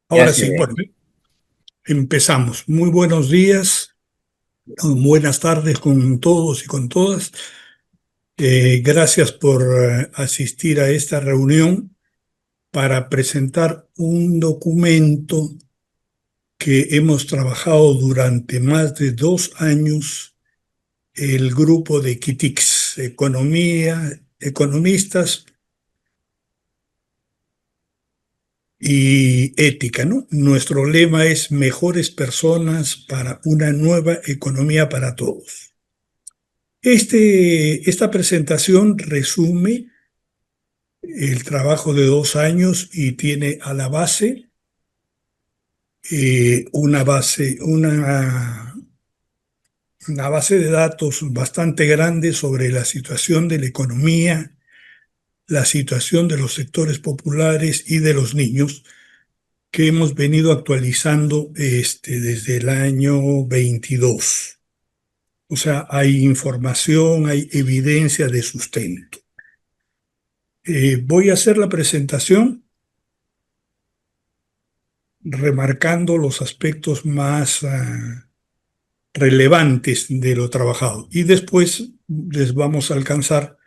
Ya Ahora se sí, ve. bueno, empezamos. Muy buenos días, buenas tardes con todos y con todas. Gracias por asistir a esta reunión para presentar un documento que hemos trabajado durante más de 2 años, el grupo de KITIX, economistas y ética, ¿no? Nuestro lema es mejores personas para una nueva economía para todos. Esta presentación resume el trabajo de 2 años y tiene a la base una base de datos bastante grande sobre la situación de la economía, la situación de los sectores populares y de los niños que hemos venido actualizando desde el año 22. O sea, hay información, hay evidencia de sustento. Voy a hacer la presentación remarcando los aspectos más relevantes de lo trabajado y después les vamos a alcanzar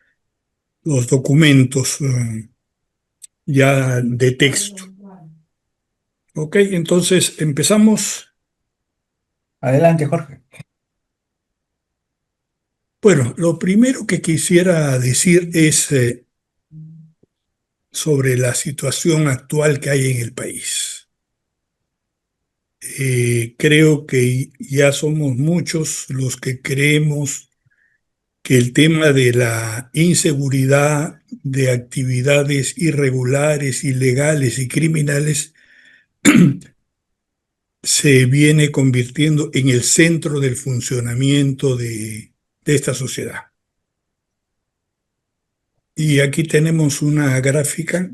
los documentos ya de texto. Ok, entonces empezamos. Adelante, Jorge. Bueno, lo primero que quisiera decir es sobre la situación actual que hay en el país. Creo que ya somos muchos los que creemos que el tema de la inseguridad, de actividades irregulares, ilegales y criminales se viene convirtiendo en el centro del funcionamiento de esta sociedad. Y aquí tenemos una gráfica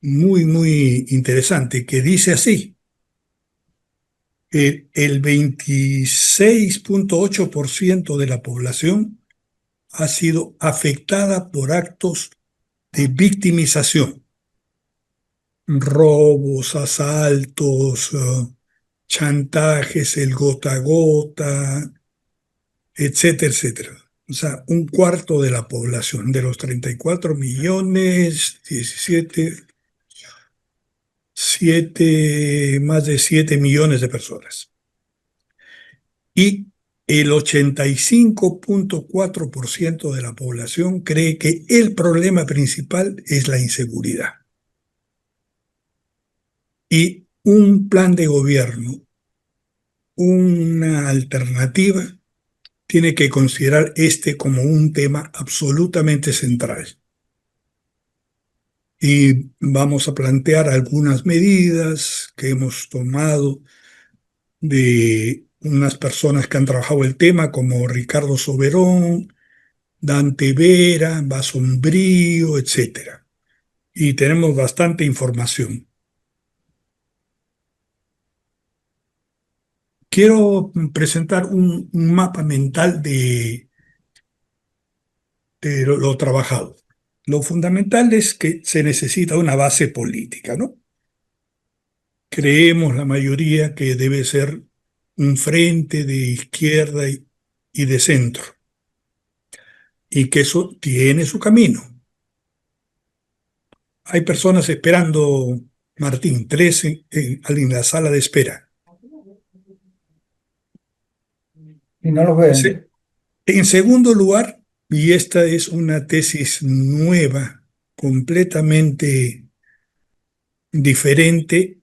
muy, muy interesante que dice así: el 26,8% de la población ha sido afectada por actos de victimización, robos, asaltos, chantajes, el gota a gota, etcétera, etcétera. O sea, un cuarto de la población, de los 34 millones, más de 7 millones de personas. Y el 85,4% de la población cree que el problema principal es la inseguridad. Y un plan de gobierno, una alternativa, tiene que considerar como un tema absolutamente central. Y vamos a plantear algunas medidas que hemos tomado de unas personas que han trabajado el tema, como Ricardo Soberón, Dante Vera, Basombrío, etcétera. Y tenemos bastante información. Quiero presentar un mapa mental de lo trabajado. Lo fundamental es que se necesita una base política, ¿no? Creemos la mayoría que debe ser un frente de izquierda y de centro, y que eso tiene su camino. Hay personas esperando, Martín, 13 en la sala de espera. Y no los ven. Se- En segundo lugar, y esta es una tesis nueva, completamente diferente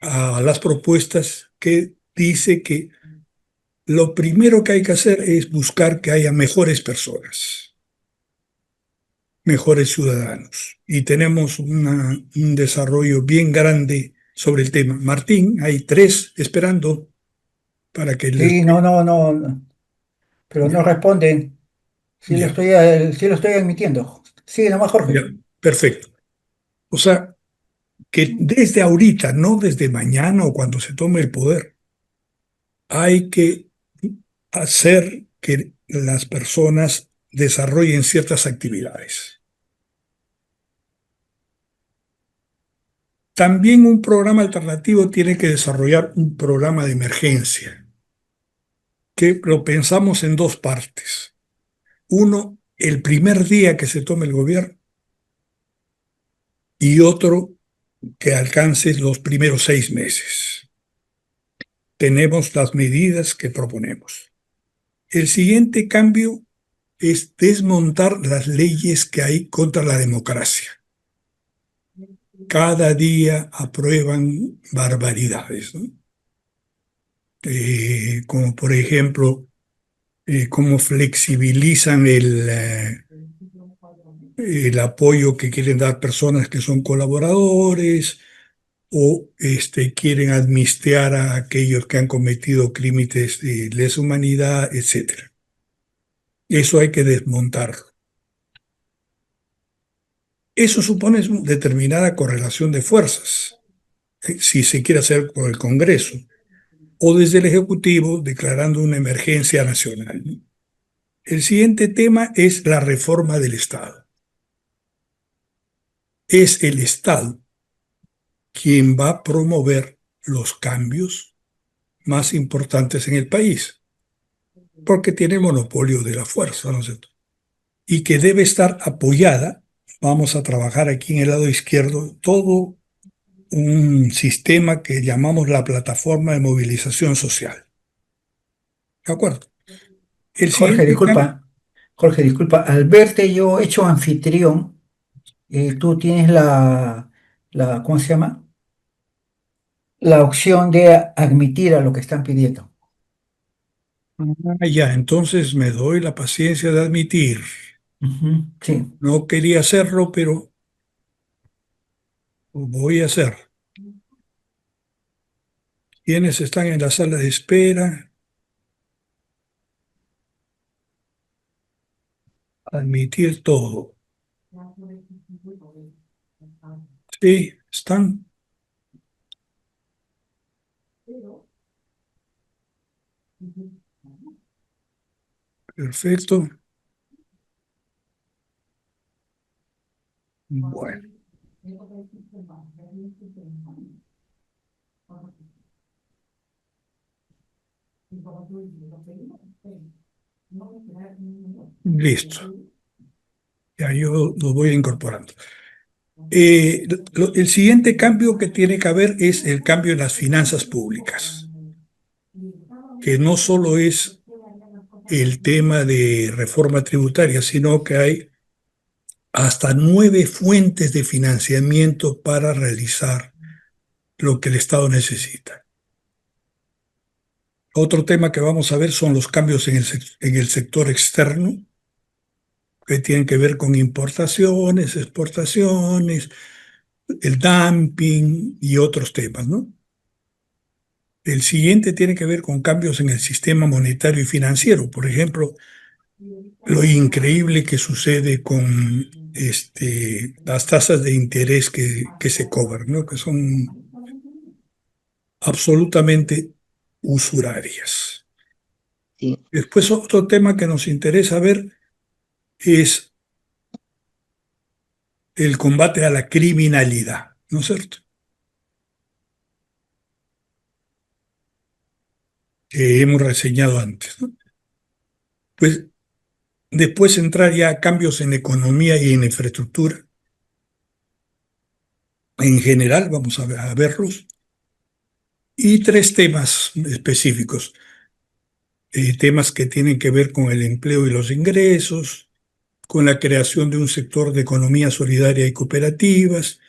a las propuestas, que dice que lo primero que hay que hacer es buscar que haya mejores personas, mejores ciudadanos. Y tenemos un desarrollo bien grande sobre el tema. Martín, hay tres esperando para que les... Sí, no, no, no, no, pero no Ya, responden. ya, Sí lo estoy admitiendo. Sigue nomás, ya, Jorge. perfecto. O sea, que desde ahorita, no desde mañana o cuando se tome el poder, hay que hacer que las personas desarrollen ciertas actividades. También un programa alternativo tiene que desarrollar un programa de emergencia, que lo pensamos en dos partes. Uno, el primer día que se tome el gobierno, y otro, que alcance los primeros 6 meses. Tenemos las medidas que proponemos. El siguiente cambio es desmontar las leyes que hay contra la democracia. Cada día aprueban barbaridades, ¿no? Como por ejemplo, cómo flexibilizan el apoyo que quieren dar personas que son colaboradores, o quieren amnistiar a aquellos que han cometido crímenes de lesa humanidad, etcétera. Eso hay que desmontarlo. Eso supone una determinada correlación de fuerzas, si se quiere hacer por el Congreso o desde el Ejecutivo declarando una emergencia nacional, ¿no? El siguiente tema es la reforma del Estado. Es el Estado quien va a promover los cambios más importantes en el país, porque tiene el monopolio de la fuerza, ¿no es cierto? Y que debe estar apoyada. Vamos a trabajar aquí en el lado izquierdo todo un sistema que llamamos la plataforma de movilización social. ¿De acuerdo? El Jorge, siguiente cambio, disculpa. Jorge, disculpa. Al verte yo hecho anfitrión, tú tienes ¿cómo se llama? La opción de admitir a lo que están pidiendo. ya, entonces me doy la paciencia de admitir. Ujú, sí. No quería hacerlo, pero lo voy a hacer. ¿Quiénes están en la sala de espera? Admitir todo. Sí, están. Perfecto. Bueno, listo. Ya yo lo voy incorporando. El siguiente cambio que tiene que haber es el cambio en las finanzas públicas, que no solo es el tema de reforma tributaria, sino que hay hasta 9 fuentes de financiamiento para realizar lo que el Estado necesita. Otro tema que vamos a ver son los cambios en el sector externo, que tienen que ver con importaciones, exportaciones, el dumping y otros temas, ¿no? El siguiente tiene que ver con cambios en el sistema monetario y financiero. Por ejemplo, lo increíble que sucede con las tasas de interés que se cobran, ¿no? Que son absolutamente usurarias. Sí. Después, otro tema que nos interesa ver es el combate a la criminalidad, ¿no es cierto? Que hemos reseñado antes, ¿no? Pues después entrar ya a cambios en economía y en infraestructura. En general, vamos a verlos. Y 3 temas específicos. Temas que tienen que ver con el empleo y los ingresos, con la creación de un sector de economía solidaria y cooperativas,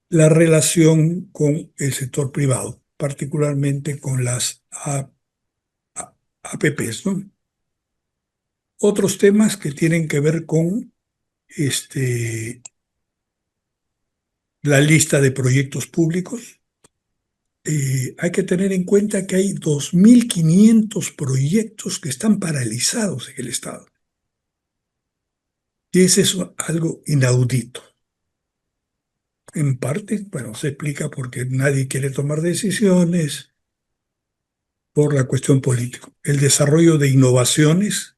la relación con el sector privado, particularmente con las APPs, ¿no? Otros temas que tienen que ver con la lista de proyectos públicos. Hay que tener en cuenta que hay 2.500 proyectos que están paralizados en el Estado. Y es eso algo inaudito. En parte, bueno, se explica porque nadie quiere tomar decisiones por la cuestión política. El desarrollo de innovaciones,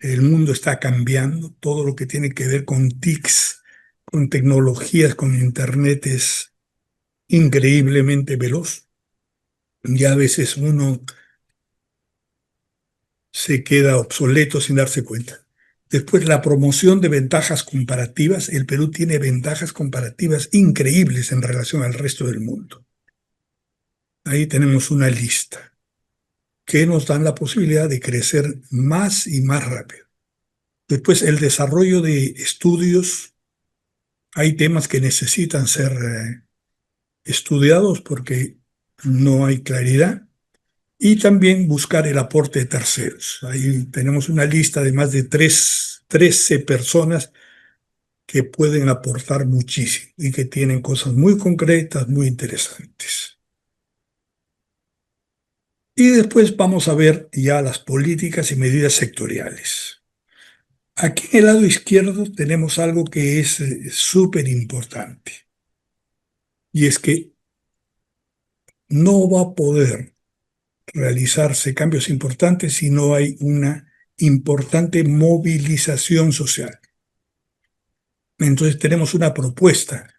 el mundo está cambiando, todo lo que tiene que ver con TICs, con tecnologías, con internet increíblemente veloz y a veces uno se queda obsoleto sin darse cuenta. Después, la promoción de ventajas comparativas. El Perú tiene ventajas comparativas increíbles en relación al resto del mundo. Ahí tenemos una lista que nos dan la posibilidad de crecer más y más rápido. Después, el desarrollo de estudios. Hay temas que necesitan ser estudiados porque no hay claridad. Y también buscar el aporte de terceros. Ahí tenemos una lista de más de 13 personas que pueden aportar muchísimo y que tienen cosas muy concretas, muy interesantes. Y después vamos a ver ya las políticas y medidas sectoriales. Aquí en el lado izquierdo tenemos algo que es súper importante y es que no va a poder realizarse cambios importantes si no hay una importante movilización social. Entonces tenemos una propuesta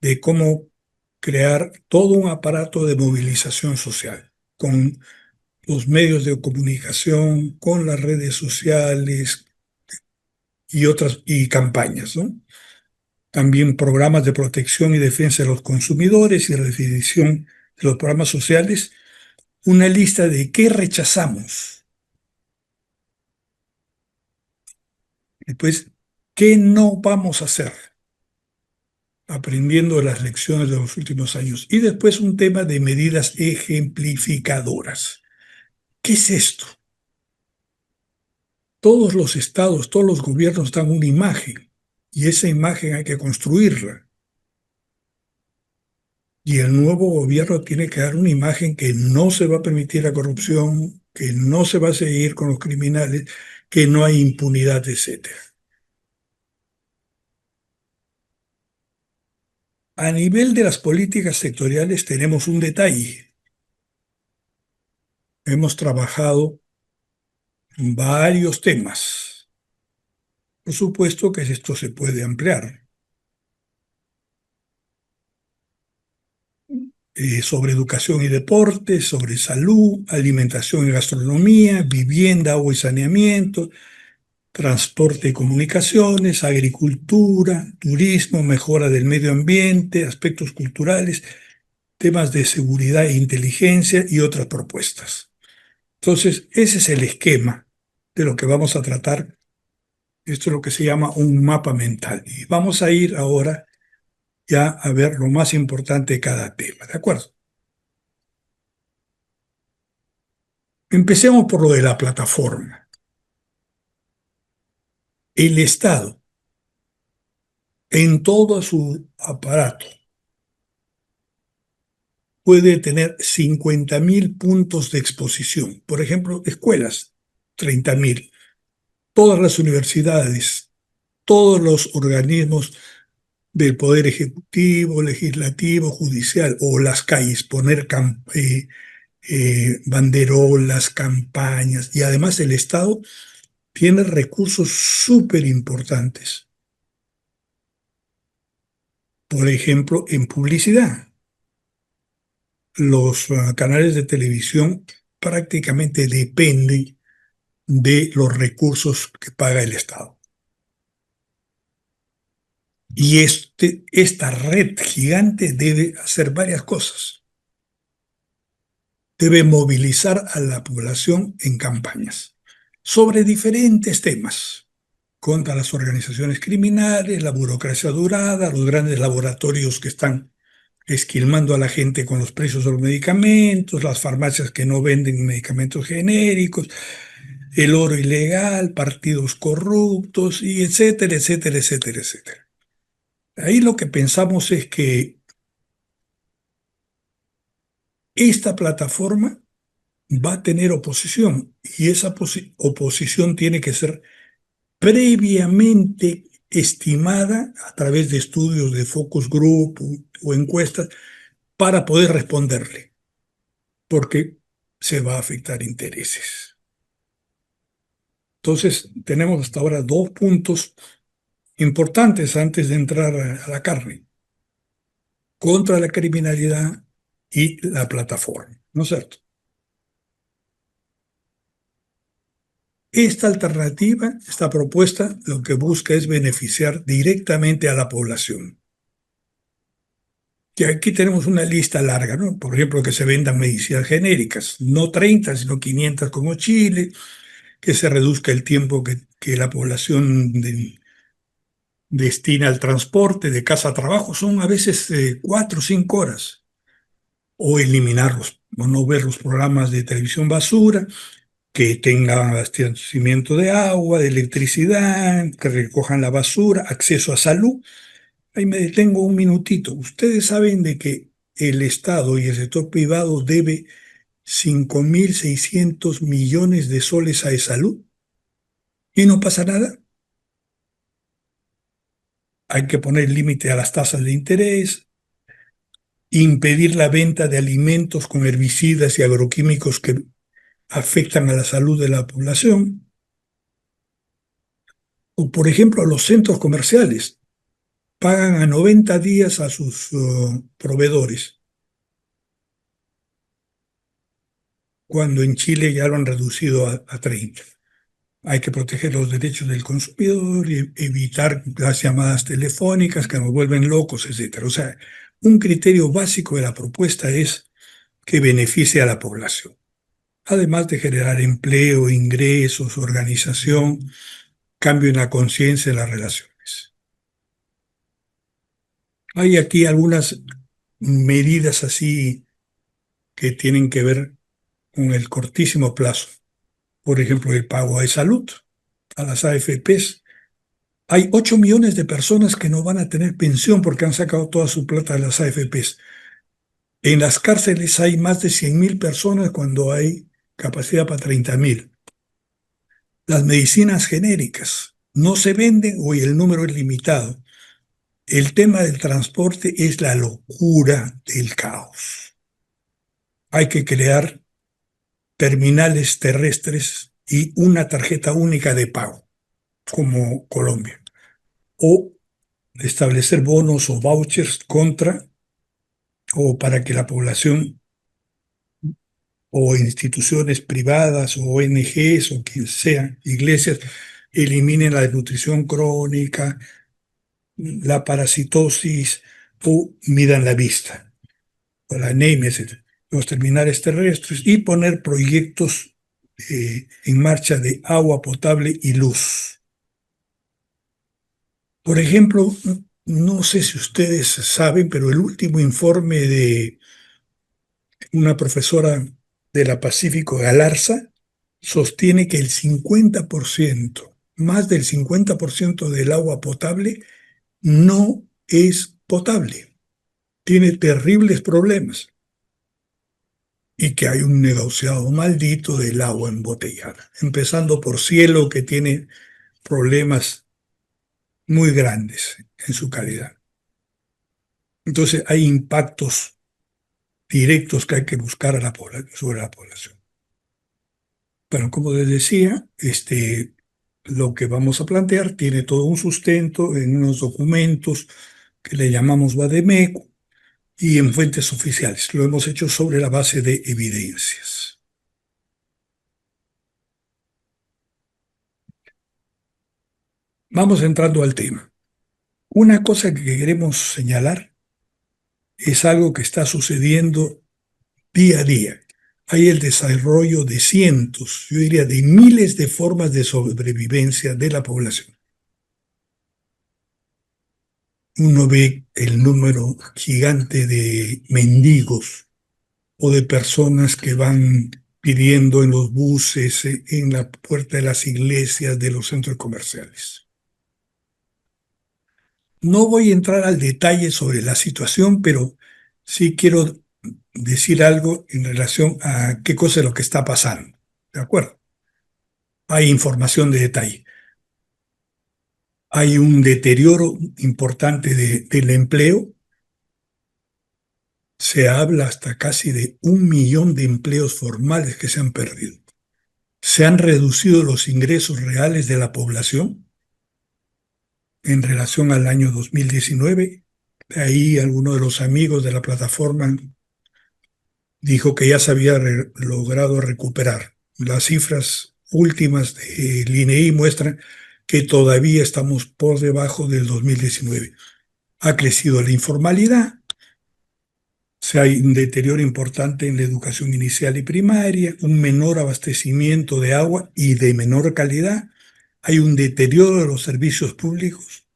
de cómo crear todo un aparato de movilización social con los medios de comunicación, con las redes sociales y otras y campañas, ¿no? También programas de protección y defensa de los consumidores y redefinición de los programas sociales, una lista de qué rechazamos. Después, ¿qué no vamos a hacer? Aprendiendo de las lecciones de los últimos años. Y después un tema de medidas ejemplificadoras. ¿Qué es esto? Todos los estados, todos los gobiernos dan una imagen y esa imagen hay que construirla. Y el nuevo gobierno tiene que dar una imagen que no se va a permitir la corrupción, que no se va a seguir con los criminales, que no hay impunidad, etcétera. A nivel de las políticas sectoriales tenemos un detalle. Hemos trabajado varios temas. Por supuesto que esto se puede ampliar. Sobre educación y deporte, sobre salud, alimentación y gastronomía, vivienda, agua y saneamiento, transporte y comunicaciones, agricultura, turismo, mejora del medio ambiente, aspectos culturales, temas de seguridad e inteligencia y otras propuestas. Entonces, ese es el esquema de lo que vamos a tratar. Esto es lo que se llama un mapa mental. Y vamos a ir ahora ya a ver lo más importante de cada tema, ¿de acuerdo? Empecemos por lo de la plataforma. El Estado, en todo su aparato, puede tener 50.000 puntos de exposición. Por ejemplo, escuelas, 30.000. Todas las universidades, todos los organismos del Poder Ejecutivo, Legislativo, Judicial o las calles, poner banderolas, campañas y además el Estado tiene recursos súper importantes. Por ejemplo, en publicidad. Los canales de televisión prácticamente dependen de los recursos que paga el Estado. Y esta red gigante debe hacer varias cosas. Debe movilizar a la población en campañas sobre diferentes temas, contra las organizaciones criminales, la burocracia dorada, los grandes laboratorios que están esquilmando a la gente con los precios de los medicamentos, las farmacias que no venden medicamentos genéricos, el oro ilegal, partidos corruptos, y etcétera, etcétera, etcétera, etcétera. Ahí lo que pensamos es que esta plataforma va a tener oposición y esa oposición tiene que ser previamente estimada a través de estudios de focus group o encuestas para poder responderle, porque se va a afectar intereses. Entonces, tenemos hasta ahora dos puntos importantes antes de entrar a la carne. contra la criminalidad y la plataforma, ¿no es cierto? Esta alternativa, esta propuesta, lo que busca es beneficiar directamente a la población. Y aquí tenemos una lista larga, ¿no? Por ejemplo, que se vendan medicinas genéricas, no 30, sino 500 como Chile, que se reduzca el tiempo que la población destina al transporte de casa a trabajo, son a veces 4 o 5 horas, o eliminarlos, o no ver los programas de televisión basura, que tengan abastecimiento de agua, de electricidad, que recojan la basura, acceso a salud. Ahí me detengo un minutito. Ustedes saben de que el Estado y el sector privado debe 5.600 millones de soles a salud y no pasa nada. Hay que poner límite a las tasas de interés, impedir la venta de alimentos con herbicidas y agroquímicos que afectan a la salud de la población. O, por ejemplo, a los centros comerciales. Pagan a 90 días a sus proveedores, cuando en Chile ya lo han reducido a 30. Hay que proteger los derechos del consumidor y evitar las llamadas telefónicas que nos vuelven locos, etcétera. O sea, un criterio básico de la propuesta es que beneficie a la población, además de generar empleo, ingresos, organización, cambio en la conciencia de las relaciones. Hay aquí algunas medidas así que tienen que ver con el cortísimo plazo. Por ejemplo, el pago de salud a las AFPs. Hay 8 millones de personas que no van a tener pensión porque han sacado toda su plata de las AFPs. En las cárceles hay más de 100.000 personas cuando hay capacidad para 30.000. Las medicinas genéricas no se venden o el número es limitado. El tema del transporte es la locura del caos. Hay que crear terminales terrestres y una tarjeta única de pago, como Colombia, o establecer bonos o vouchers contra o para que la población o instituciones privadas o ONGs o quien sea, iglesias, eliminen la desnutrición crónica, la parasitosis o midan la vista, o la anemia, etc. Los terminales terrestres y poner proyectos en marcha de agua potable y luz. Por ejemplo, no sé si ustedes saben, pero el último informe de una profesora de la Pacífico Galarza sostiene que el 50%, más del 50% del agua potable no es potable. Tiene terribles problemas y que hay un negociado maldito del agua embotellada, empezando por Cielo, que tiene problemas muy grandes en su calidad. Entonces hay impactos directos que hay que buscar a sobre la población. Bueno, como les decía, lo que vamos a plantear tiene todo un sustento en unos documentos que le llamamos Vademécum y en fuentes oficiales. Lo hemos hecho sobre la base de evidencias. Vamos entrando al tema. Una cosa que queremos señalar es algo que está sucediendo día a día. Hay el desarrollo de cientos, yo diría de miles de formas de sobrevivencia de la población. Uno ve el número gigante de mendigos o de personas que van pidiendo en los buses, en la puerta de las iglesias, de los centros comerciales. No voy a entrar al detalle sobre la situación, pero sí quiero decir algo en relación a qué cosa es lo que está pasando. ¿De acuerdo? Hay información de detalle. Hay un deterioro importante del empleo. Se habla hasta casi de 1 millón de empleos formales que se han perdido. Se han reducido los ingresos reales de la población en relación al año 2019 Ahí alguno de los amigos de la plataforma dijo que ya se había logrado recuperar. Las cifras últimas del INEI muestran que todavía estamos por debajo del 2019. Ha crecido la informalidad, hay un deterioro importante en la educación inicial y primaria, un menor abastecimiento de agua y de menor calidad, hay un deterioro de los servicios públicos,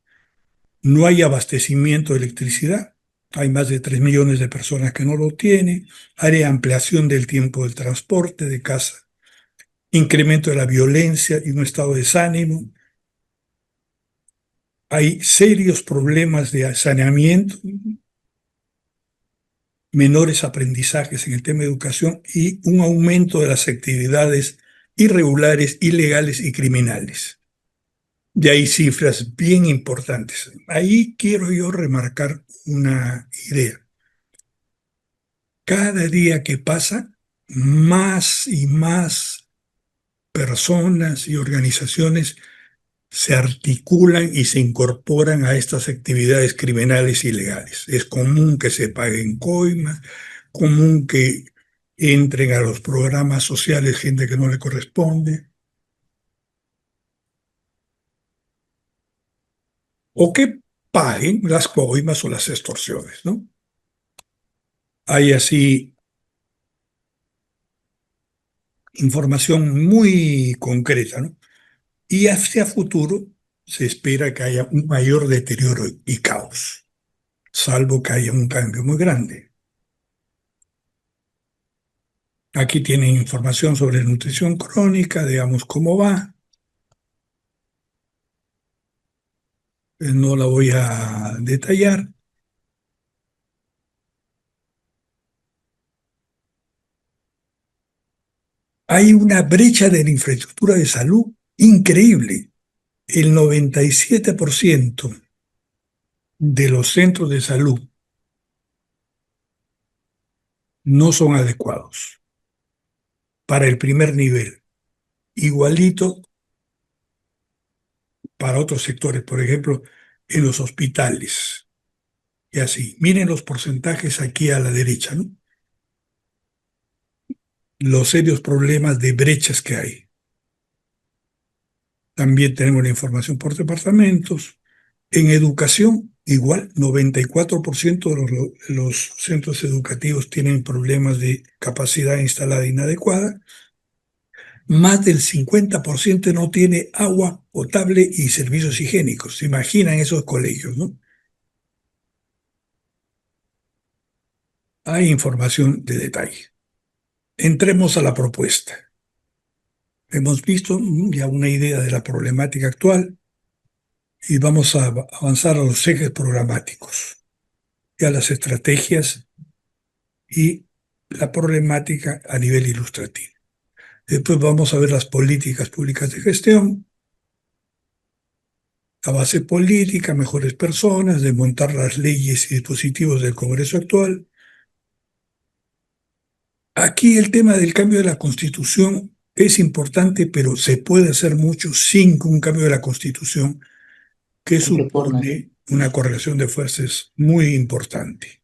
no hay abastecimiento de electricidad, hay más de 3 millones de personas que no lo tienen, hay ampliación del tiempo del transporte de casa, incremento de la violencia y un estado de desánimo, hay serios problemas de saneamiento, menores aprendizajes en el tema de educación y un aumento de las actividades irregulares, ilegales y criminales. De ahí cifras bien importantes. Ahí quiero yo remarcar una idea. Cada día que pasa, más y más personas y organizaciones se articulan y se incorporan a estas actividades criminales ilegales. Es común que se paguen coimas, común que entren a los programas sociales gente que no le corresponde, o que paguen las coimas o las extorsiones, ¿no? Hay así información muy concreta, ¿no? Y hacia futuro se espera que haya un mayor deterioro y caos, salvo que haya un cambio muy grande. Aquí tienen información sobre nutrición crónica, digamos cómo va. No la voy a detallar. Hay una brecha de la infraestructura de salud increíble. El 97% de los centros de salud no son adecuados para el primer nivel. Igualito para otros sectores, por ejemplo, en los hospitales. Y así, miren los porcentajes aquí a la derecha, ¿no? Los serios problemas de brechas que hay. También tenemos la información por departamentos. En educación, igual, 94% de los centros educativos tienen problemas de capacidad instalada inadecuada. Más del 50% no tiene agua potable y servicios higiénicos. ¿Se imaginan esos colegios, no? Hay información de detalle. Entremos a la propuesta. Hemos visto ya una idea de la problemática actual y vamos a avanzar a los ejes programáticos y a las estrategias y la problemática a nivel ilustrativo. Después vamos a ver las políticas públicas de gestión, la base política, mejores personas, desmontar las leyes y dispositivos del Congreso actual. Aquí el tema del cambio de la Constitución es importante, pero se puede hacer mucho sin un cambio de la Constitución que supone una correlación de fuerzas muy importante.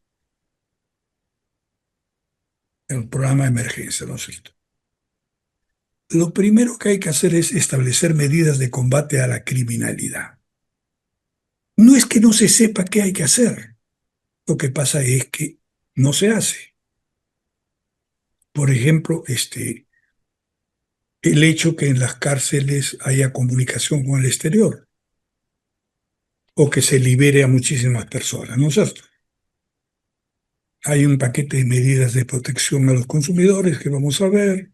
El programa de emergencia, ¿no es cierto? Lo primero que hay que hacer es establecer medidas de combate a la criminalidad. No es que no se sepa qué hay que hacer, lo que pasa es que no se hace. Por ejemplo, el hecho que en las cárceles haya comunicación con el exterior o que se libere a muchísimas personas, ¿no es cierto? Hay un paquete de medidas de protección a los consumidores que vamos a ver.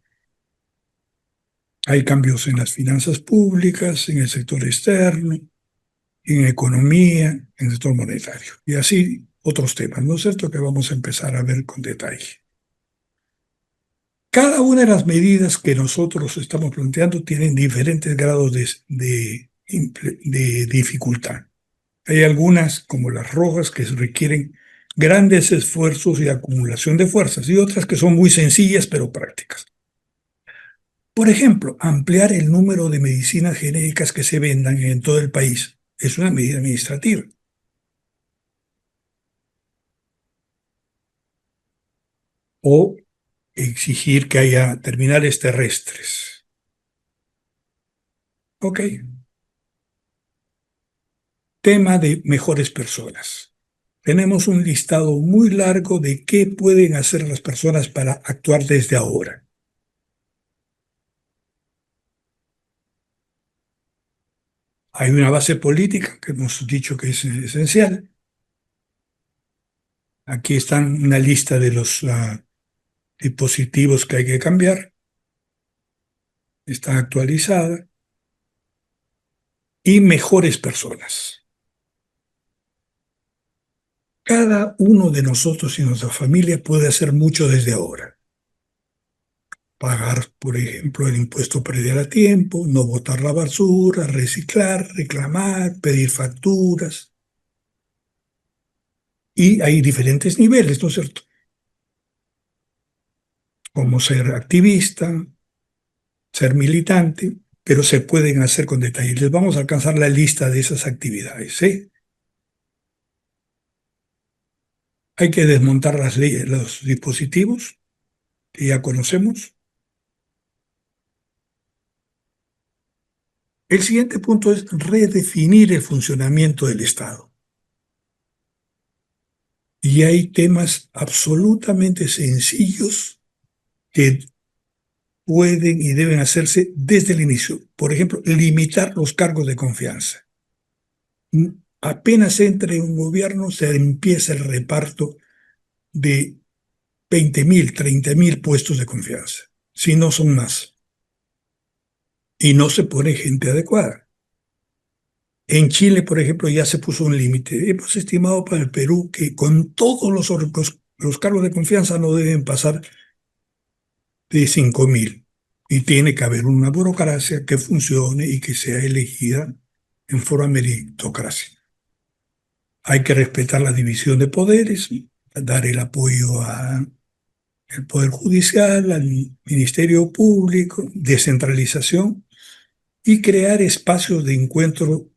Hay cambios en las finanzas públicas, en el sector externo, en economía, en el sector monetario. Y así otros temas, ¿no es cierto?, que vamos a empezar a ver con detalle. Cada una de las medidas que nosotros estamos planteando tienen diferentes grados de dificultad. Hay algunas, como las rojas, que requieren grandes esfuerzos y acumulación de fuerzas, y otras que son muy sencillas pero prácticas. Por ejemplo, ampliar el número de medicinas genéricas que se vendan en todo el país es una medida administrativa. o exigir que haya terminales terrestres. Ok. Tema de mejores personas. Tenemos un listado muy largo de qué pueden hacer las personas para actuar desde ahora. Hay una base política que hemos dicho que es esencial. Aquí están una lista de los dispositivos que hay que cambiar. Está actualizada. Y mejores personas. Cada uno de nosotros y nuestra familia puede hacer mucho desde ahora. Pagar, por ejemplo, el impuesto predial a tiempo, no botar la basura, reciclar, reclamar, pedir facturas. Y hay diferentes niveles, ¿no es cierto? Como ser activista, ser militante, pero se pueden hacer con detalle. Les vamos a alcanzar la lista de esas actividades, ¿sí? Hay que desmontar las leyes, los dispositivos que ya conocemos. El siguiente punto es redefinir el funcionamiento del Estado. Y hay temas absolutamente sencillos que pueden y deben hacerse desde el inicio. Por ejemplo, limitar los cargos de confianza. Apenas entre un gobierno, se empieza el reparto de 20.000, 30.000 puestos de confianza, si no son más. Y no se pone gente adecuada. En Chile, por ejemplo, ya se puso un límite. Hemos estimado para el Perú que con todos los cargos de confianza no deben pasar de 5.000. Y tiene que haber una burocracia que funcione y que sea elegida en forma meritocracia. Hay que respetar la división de poderes, dar el apoyo al Poder Judicial, al Ministerio Público, descentralización y crear espacios de encuentro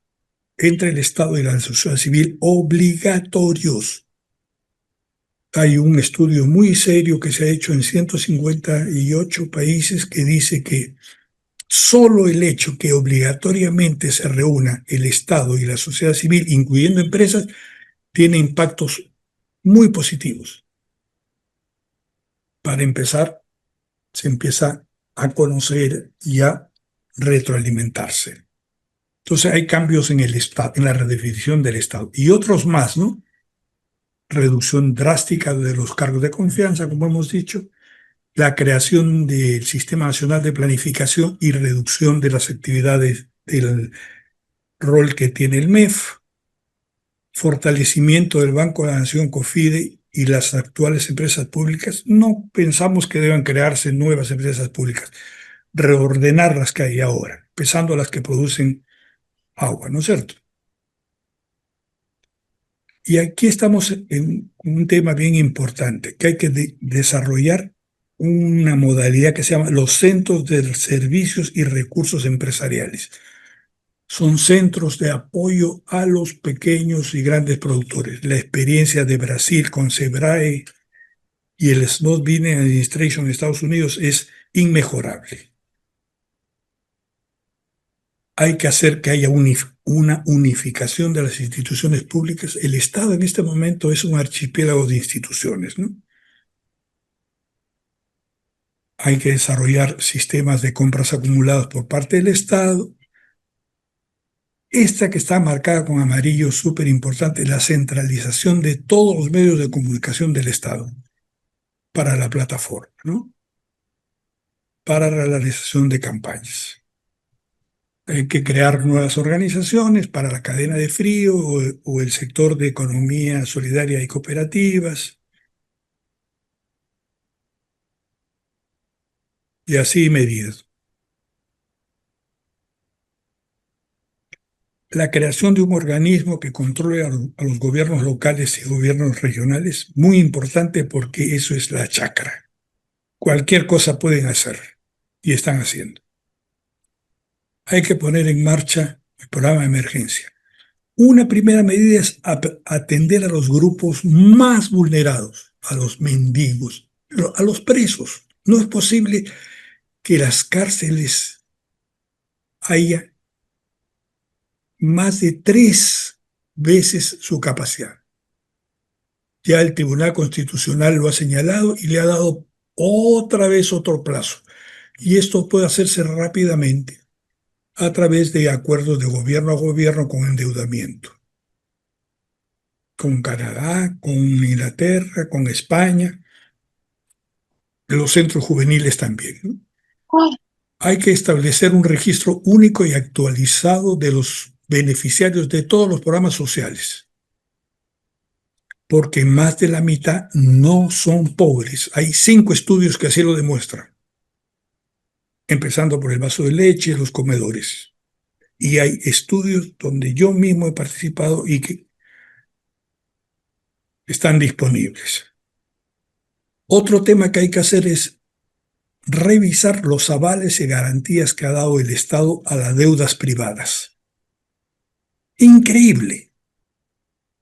entre el Estado y la sociedad civil obligatorios. Hay un estudio muy serio que se ha hecho en 158 países que dice que solo el hecho que obligatoriamente se reúna el Estado y la sociedad civil, incluyendo empresas, tiene impactos muy positivos. Para empezar, se empieza a conocer y a retroalimentarse. Entonces hay cambios en el Estado, en la redefinición del Estado y otros más, ¿no? Reducción drástica de los cargos de confianza, como hemos dicho, la creación del Sistema Nacional de Planificación y reducción de las actividades del rol que tiene el MEF, fortalecimiento del Banco de la Nación COFIDE y las actuales empresas públicas. No pensamos que deban crearse nuevas empresas públicas, reordenar las que hay ahora, empezando las que producen agua, ¿no es cierto? Y aquí estamos en un tema bien importante, que hay que desarrollar una modalidad que se llama los centros de servicios y recursos empresariales. Son centros de apoyo a los pequeños y grandes productores. La experiencia de Brasil con SEBRAE y el Small Business Administration de Estados Unidos es inmejorable. Hay que hacer que haya una unificación de las instituciones públicas. El Estado en este momento es un archipiélago de instituciones, ¿no? Hay que desarrollar sistemas de compras acumuladas por parte del Estado. Esta que está marcada con amarillo, súper importante, la centralización de todos los medios de comunicación del Estado para la plataforma, ¿no? Para la realización de campañas. Hay que crear nuevas organizaciones para la cadena de frío o el sector de economía solidaria y cooperativas. Y así medidas. La creación de un organismo que controle a los gobiernos locales y gobiernos regionales, muy importante porque eso es la chacra. Cualquier cosa pueden hacer y están haciendo. Hay que poner en marcha el programa de emergencia. Una primera medida es atender a los grupos más vulnerados, a los mendigos, pero a los presos. No es posible que las cárceles haya más de 3 veces su capacidad. Ya el Tribunal Constitucional lo ha señalado y le ha dado otra vez otro plazo. Y esto puede hacerse rápidamente a través de acuerdos de gobierno a gobierno con endeudamiento, con Canadá, con Inglaterra, con España, los centros juveniles también, ¿no? Hay que establecer un registro único y actualizado de los beneficiarios de todos los programas sociales, porque más de la mitad no son pobres. Hay 5 estudios que así lo demuestran, empezando por el vaso de leche, los comedores. Y hay estudios donde yo mismo he participado y que están disponibles. Otro tema que hay que hacer es revisar los avales y garantías que ha dado el Estado a las deudas privadas. Increíble.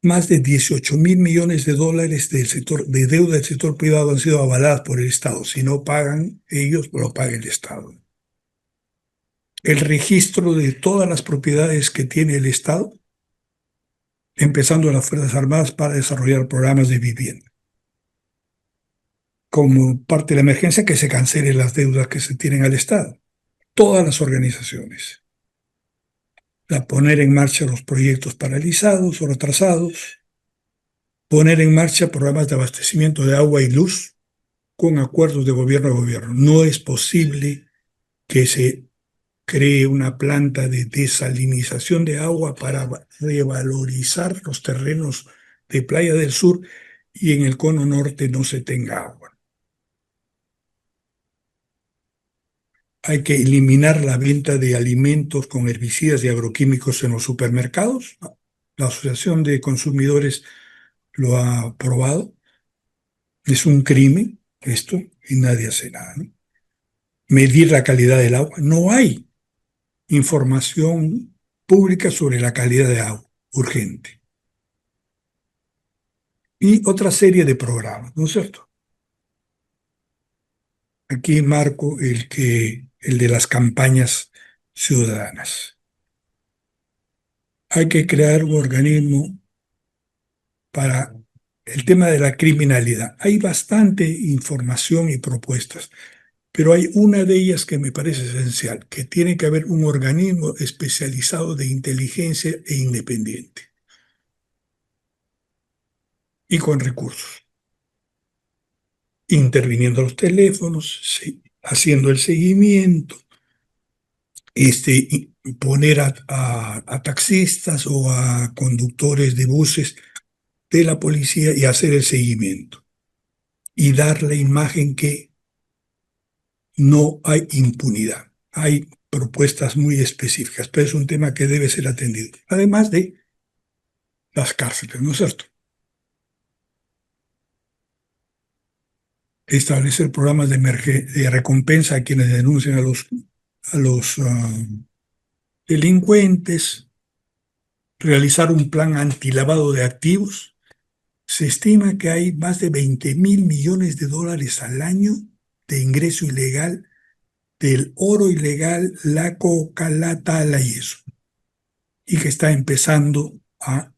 Más de 18.000 millones de dólares de deuda del sector privado han sido avaladas por el Estado. Si no pagan ellos, lo paga el Estado. El registro de todas las propiedades que tiene el Estado, empezando las Fuerzas Armadas para desarrollar programas de vivienda. Como parte de la emergencia, que se cancelen las deudas que se tienen al Estado. Todas las organizaciones. Poner en marcha los proyectos paralizados o retrasados. Poner en marcha programas de abastecimiento de agua y luz con acuerdos de gobierno a gobierno. No es posible que se cree una planta de desalinización de agua para revalorizar los terrenos de Playa del Sur y en el cono norte no se tenga agua. Hay que eliminar la venta de alimentos con herbicidas y agroquímicos en los supermercados. La Asociación de Consumidores lo ha aprobado. Es un crimen esto y nadie hace nada, ¿no? Medir la calidad del agua. No hay información pública sobre la calidad de agua, urgente. Y otra serie de programas, ¿no es cierto? Aquí marco el de las campañas ciudadanas. Hay que crear un organismo para el tema de la criminalidad. Hay bastante información y propuestas, pero hay una de ellas que me parece esencial, que tiene que haber un organismo especializado de inteligencia e independiente y con recursos, interviniendo los teléfonos, sí, haciendo el seguimiento, poner a taxistas o a conductores de buses de la policía y hacer el seguimiento y dar la imagen que no hay impunidad. Hay propuestas muy específicas, pero es un tema que debe ser atendido, además de las cárceles, ¿no es cierto? Establecer programas de recompensa a quienes denuncian a los delincuentes, realizar un plan antilavado de activos. Se estima que hay más de 20.000 millones de dólares al año de ingreso ilegal del oro ilegal, la coca, la tala y eso, y que está empezando a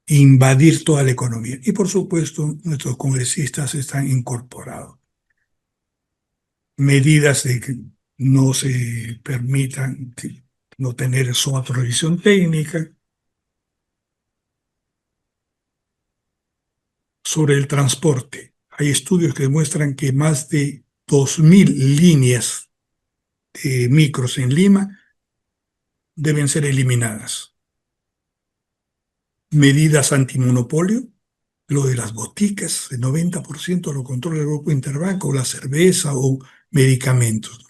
invadir toda la economía. Y por supuesto, nuestros congresistas están incorporados. Medidas de que no se permitan no tener su autorización técnica. Sobre el transporte, hay estudios que demuestran que más de 2.000 líneas de micros en Lima deben ser eliminadas. Medidas antimonopolio, lo de las boticas, el 90% lo controla el Grupo Interbanco, la cerveza o medicamentos.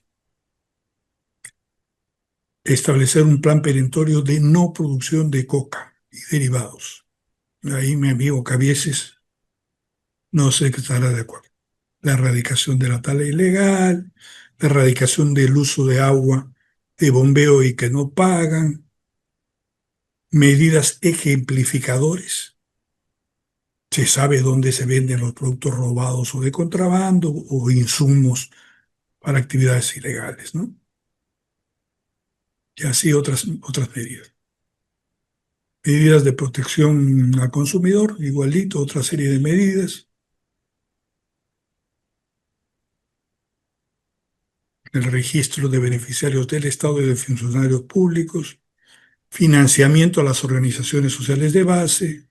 Establecer un plan perentorio de no producción de coca y derivados. Ahí mi amigo Cabieses no sé qué estará de acuerdo. La erradicación de la tala ilegal, la erradicación del uso de agua de bombeo y que no pagan, medidas ejemplificadores Se sabe dónde se venden los productos robados o de contrabando o insumos para actividades ilegales, ¿no? Y así otras medidas. Medidas de protección al consumidor, igualito, otra serie de medidas. El registro de beneficiarios del Estado y de funcionarios públicos, financiamiento a las organizaciones sociales de base,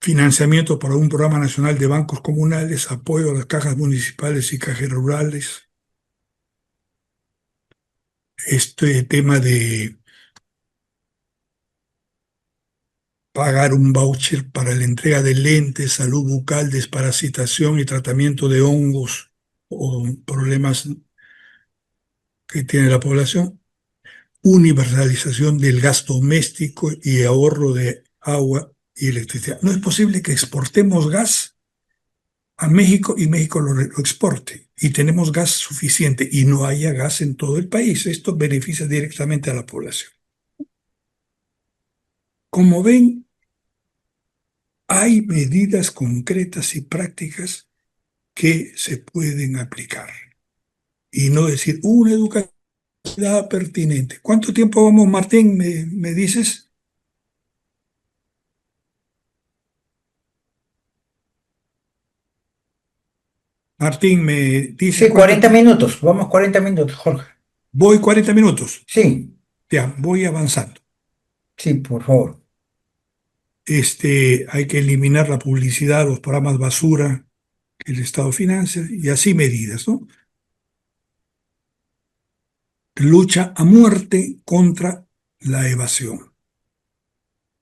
financiamiento para un programa nacional de bancos comunales, apoyo a las cajas municipales y cajas rurales. Este tema de pagar un voucher para la entrega de lentes, salud bucal, desparasitación y tratamiento de hongos o problemas que tiene la población, universalización del gas doméstico y ahorro de agua y electricidad. No es posible que exportemos gas a México y México lo exporte y tenemos gas suficiente y no haya gas en todo el país. Esto beneficia directamente a la población. Como ven, hay medidas concretas y prácticas que se pueden aplicar y no decir una educación pertinente. ¿Cuánto tiempo vamos, Martín? ¿Me dices? Martín, me dices Sí, cuánto 40 tiempo. minutos. Vamos 40 minutos, Jorge. Voy 40 minutos. Sí, Ya, voy avanzando. sí, por favor. Hay que eliminar la publicidad, los programas basura que el Estado financia y así medidas, ¿no? Lucha a muerte contra la evasión.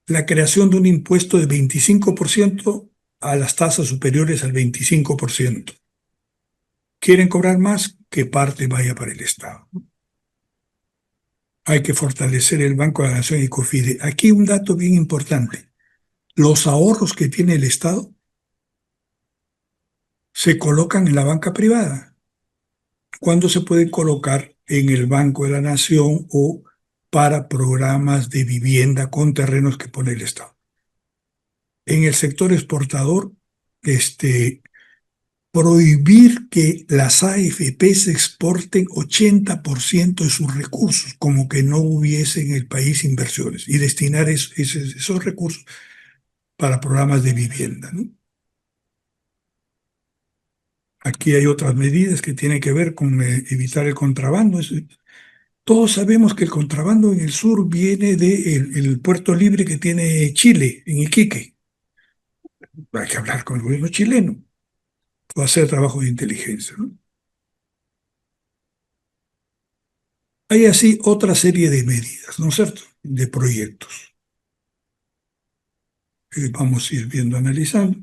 La creación de un impuesto de 25% a las tasas superiores al 25%. ¿Quieren cobrar más? Que parte vaya para el Estado. Hay que fortalecer el Banco de la Nación y COFIDE. Aquí un dato bien importante. Los ahorros que tiene el Estado se colocan en la banca privada. ¿Cuándo se pueden colocar en el Banco de la Nación o para programas de vivienda con terrenos que pone el Estado? En el sector exportador, prohibir que las AFPs exporten 80% de sus recursos, como que no hubiese en el país inversiones, y destinar esos recursos para programas de vivienda, ¿no? Aquí hay otras medidas que tienen que ver con evitar el contrabando. Todos sabemos que el contrabando en el sur viene del puerto libre que tiene Chile, en Iquique. Hay que hablar con el gobierno chileno o hacer trabajo de inteligencia, ¿no? Hay así otra serie de medidas, ¿no es cierto? De proyectos. Vamos a ir viendo, analizando.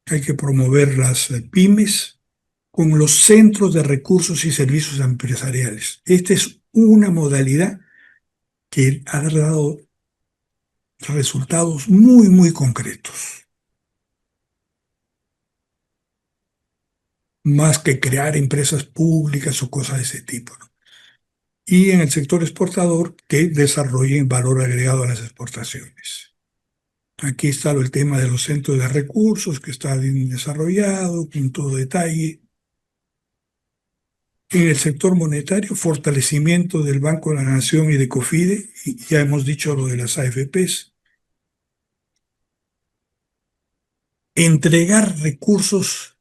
Hay que promover las pymes con los centros de recursos y servicios empresariales. Esta es una modalidad que ha dado resultados muy, muy concretos, más que crear empresas públicas o cosas de ese tipo, ¿no? Y en el sector exportador, que desarrollen valor agregado a las exportaciones. Aquí está el tema de los centros de recursos, que está bien desarrollado, con todo detalle. En el sector monetario, fortalecimiento del Banco de la Nación y de COFIDE, y ya hemos dicho lo de las AFPs. Entregar recursos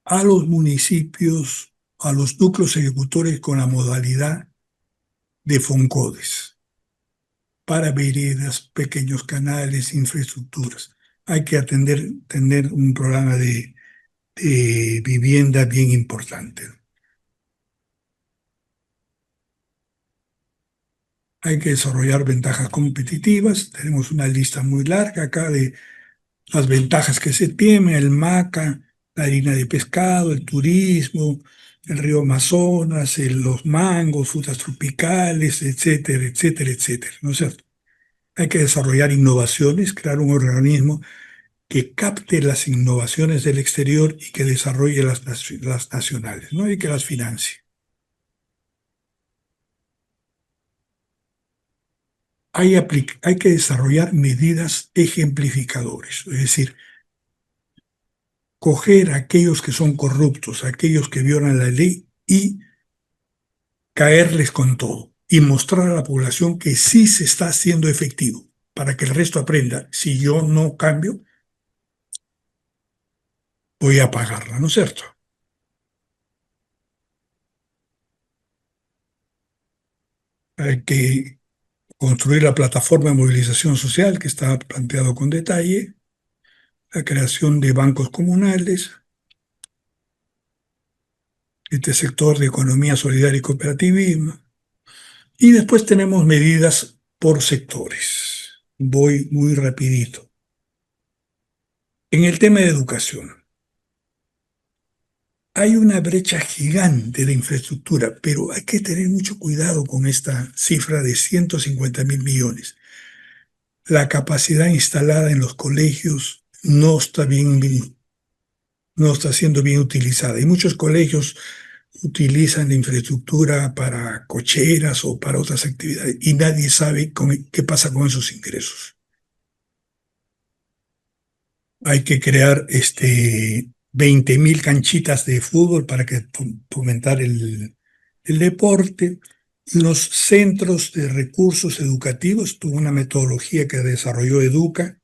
a los municipios, a los núcleos ejecutores con la modalidad de FONCODES, para veredas, pequeños canales, infraestructuras. Hay que tener un programa de vivienda bien importante. Hay que desarrollar ventajas competitivas. Tenemos una lista muy larga acá de las ventajas que se tienen: el maca, la harina de pescado, el turismo, el río Amazonas, los mangos, frutas tropicales, etcétera, etcétera, etcétera, ¿no es cierto? Hay que desarrollar innovaciones, crear un organismo que capte las innovaciones del exterior y que desarrolle las nacionales, ¿no? Y que las financie. hay que desarrollar medidas ejemplificadores, es decir, coger a aquellos que son corruptos, a aquellos que violan la ley y caerles con todo y mostrar a la población que sí se está haciendo efectivo para que el resto aprenda. Si yo no cambio, voy a pagarla, ¿no es cierto? Hay que construir la plataforma de movilización social que está planteado con detalle, la creación de bancos comunales, este sector de economía solidaria y cooperativismo. Y después tenemos medidas por sectores. Voy muy rapidito. En el tema de educación, hay una brecha gigante de infraestructura, pero hay que tener mucho cuidado con esta cifra de 150.000 millones. La capacidad instalada en los colegios no está siendo bien utilizada. Y muchos colegios utilizan la infraestructura para cocheras o para otras actividades y nadie sabe qué pasa con esos ingresos. Hay que crear 20.000 canchitas de fútbol para que fomentar el deporte. Los centros de recursos educativos, tuvo una metodología que desarrolló Educa.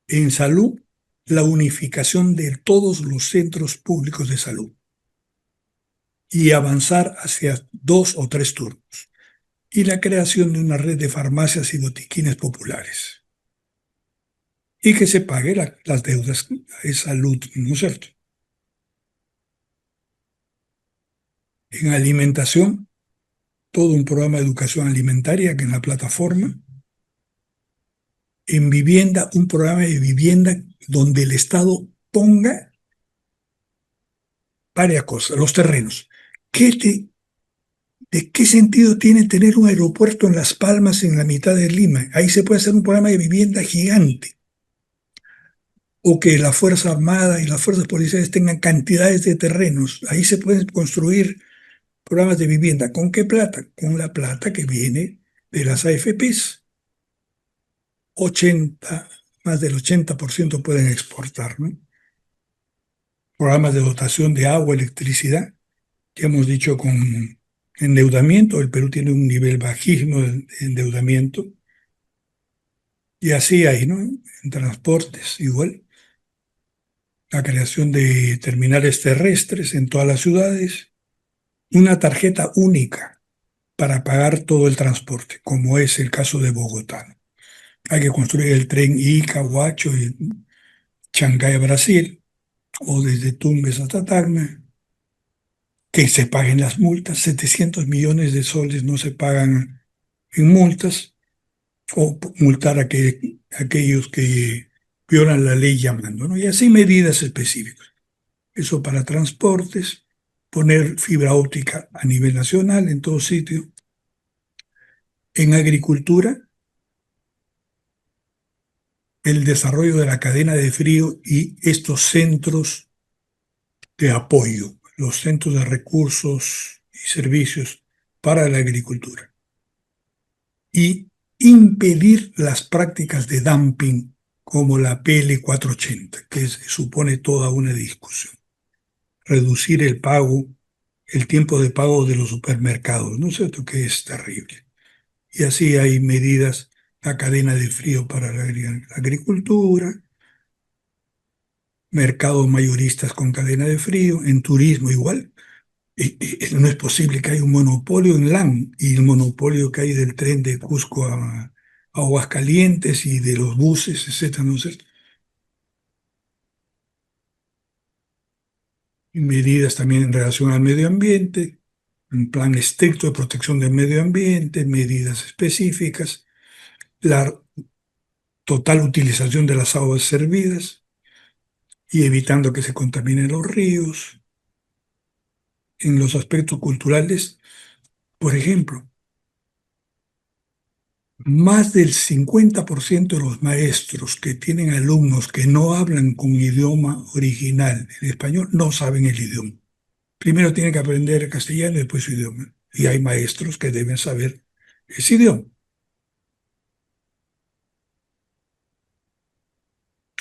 En salud, la unificación de todos los centros públicos de salud y avanzar hacia 2 o 3 turnos. Y la creación de una red de farmacias y botiquines populares. Y que se pague las deudas de salud, ¿no es cierto? En alimentación, todo un programa de educación alimentaria que en la plataforma. En vivienda, un programa de vivienda donde el Estado ponga varias cosas, los terrenos. ¿De qué sentido tiene tener un aeropuerto en Las Palmas, en la mitad de Lima? Ahí se puede hacer un programa de vivienda gigante. O que la Fuerza Armada y las fuerzas policiales tengan cantidades de terrenos. Ahí se pueden construir programas de vivienda. ¿Con qué plata? Con la plata que viene de las AFPs. 80, más del 80% pueden exportar, ¿no? Programas de dotación de agua, electricidad, que hemos dicho con endeudamiento. El Perú tiene un nivel bajísimo de endeudamiento. Y así hay, ¿no? En transportes, igual. La creación de terminales terrestres en todas las ciudades. Una tarjeta única para pagar todo el transporte, como es el caso de Bogotá. Hay que construir el tren Ica, Huacho y Chancay, Brasil, o desde Tumbes hasta Tacna, que se paguen las multas. 700 millones de soles no se pagan en multas, o multar a aquellos que violan la ley llamando, ¿no? Y así medidas específicas. Eso para transportes, poner fibra óptica a nivel nacional en todo sitio. En agricultura, el desarrollo de la cadena de frío y estos centros de apoyo, los centros de recursos y servicios para la agricultura. Y impedir las prácticas de dumping como la PL 480, que supone toda una discusión. Reducir el pago, el tiempo de pago de los supermercados, ¿no es cierto? Que es terrible. Y así hay medidas, la cadena de frío para la agricultura, mercados mayoristas con cadena de frío, en turismo igual. No es posible que haya un monopolio en LAN y el monopolio que hay del tren de Cusco a Aguascalientes y de los buses, etcétera, ¿no es cierto? Y medidas también en relación al medio ambiente, un plan estricto de protección del medio ambiente, medidas específicas, la total utilización de las aguas servidas y evitando que se contaminen los ríos. En los aspectos culturales, por ejemplo, más del 50% de los maestros que tienen alumnos que no hablan con idioma original, el español, no saben el idioma. Primero tienen que aprender castellano y después su idioma. Y hay maestros que deben saber ese idioma.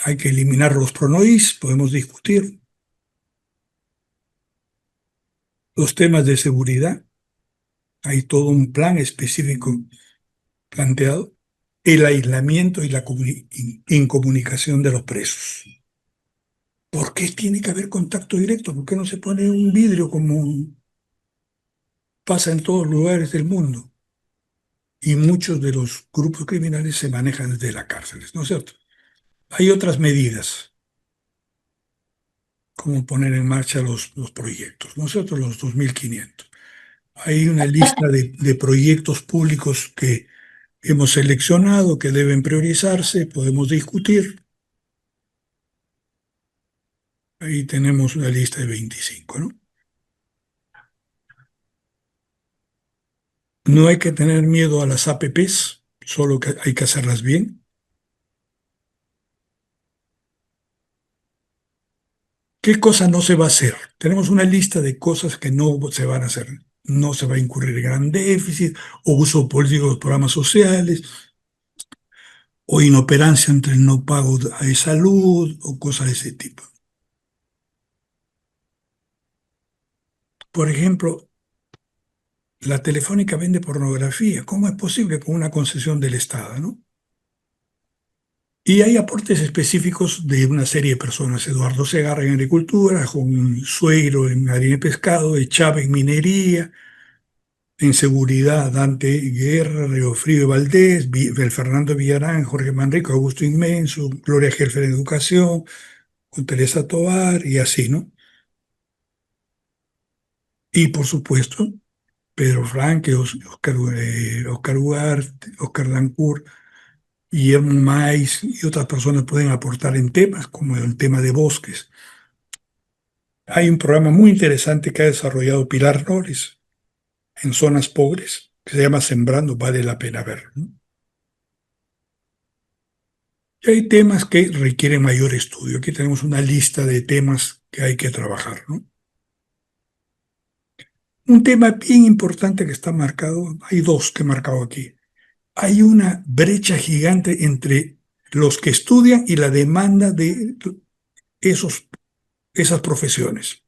Hay que eliminar los pronoís, podemos discutir. Los temas de seguridad, hay todo un plan específico planteado. El aislamiento y la incomunicación de los presos. ¿Por qué tiene que haber contacto directo? ¿Por qué no se pone un vidrio como pasa en todos los lugares del mundo? Y muchos de los grupos criminales se manejan desde las cárceles, ¿no es cierto? Hay otras medidas, como poner en marcha los proyectos, ¿no es cierto? Los 2.500. Hay una lista de proyectos públicos que hemos seleccionado, que deben priorizarse, podemos discutir. Ahí tenemos una lista de 25, ¿no? No hay que tener miedo a las APPs, solo que hay que hacerlas bien. ¿Qué cosa no se va a hacer? Tenemos una lista de cosas que no se van a hacer. No se va a incurrir en gran déficit, o uso político de los programas sociales, o inoperancia entre el no pago de salud, o cosas de ese tipo. Por ejemplo, la Telefónica vende pornografía. ¿Cómo es posible con una concesión del Estado, no? Y hay aportes específicos de una serie de personas. Eduardo Segarra en agricultura, Juan Sueiro en harina y pescado, Chávez en minería, en seguridad Dante Guerra, Riofrío Valdés, Fernando Villarán, Jorge Manrico, Augusto Inmenso, Gloria Gelfer en educación, con Teresa Tovar y así, ¿no? Y por supuesto, Pedro Franque, Oscar Ugarte, Oscar Dancourt, Guillermo Mais y otras personas pueden aportar en temas como el tema de bosques. Hay un programa muy interesante que ha desarrollado Pilar Nores en zonas pobres, que se llama Sembrando, vale la pena verlo, ¿no? Y hay temas que requieren mayor estudio. Aquí tenemos una lista de temas que hay que trabajar, ¿no? Un tema bien importante que está marcado, hay dos que he marcado aquí. Hay una brecha gigante entre los que estudian y la demanda de esas profesiones.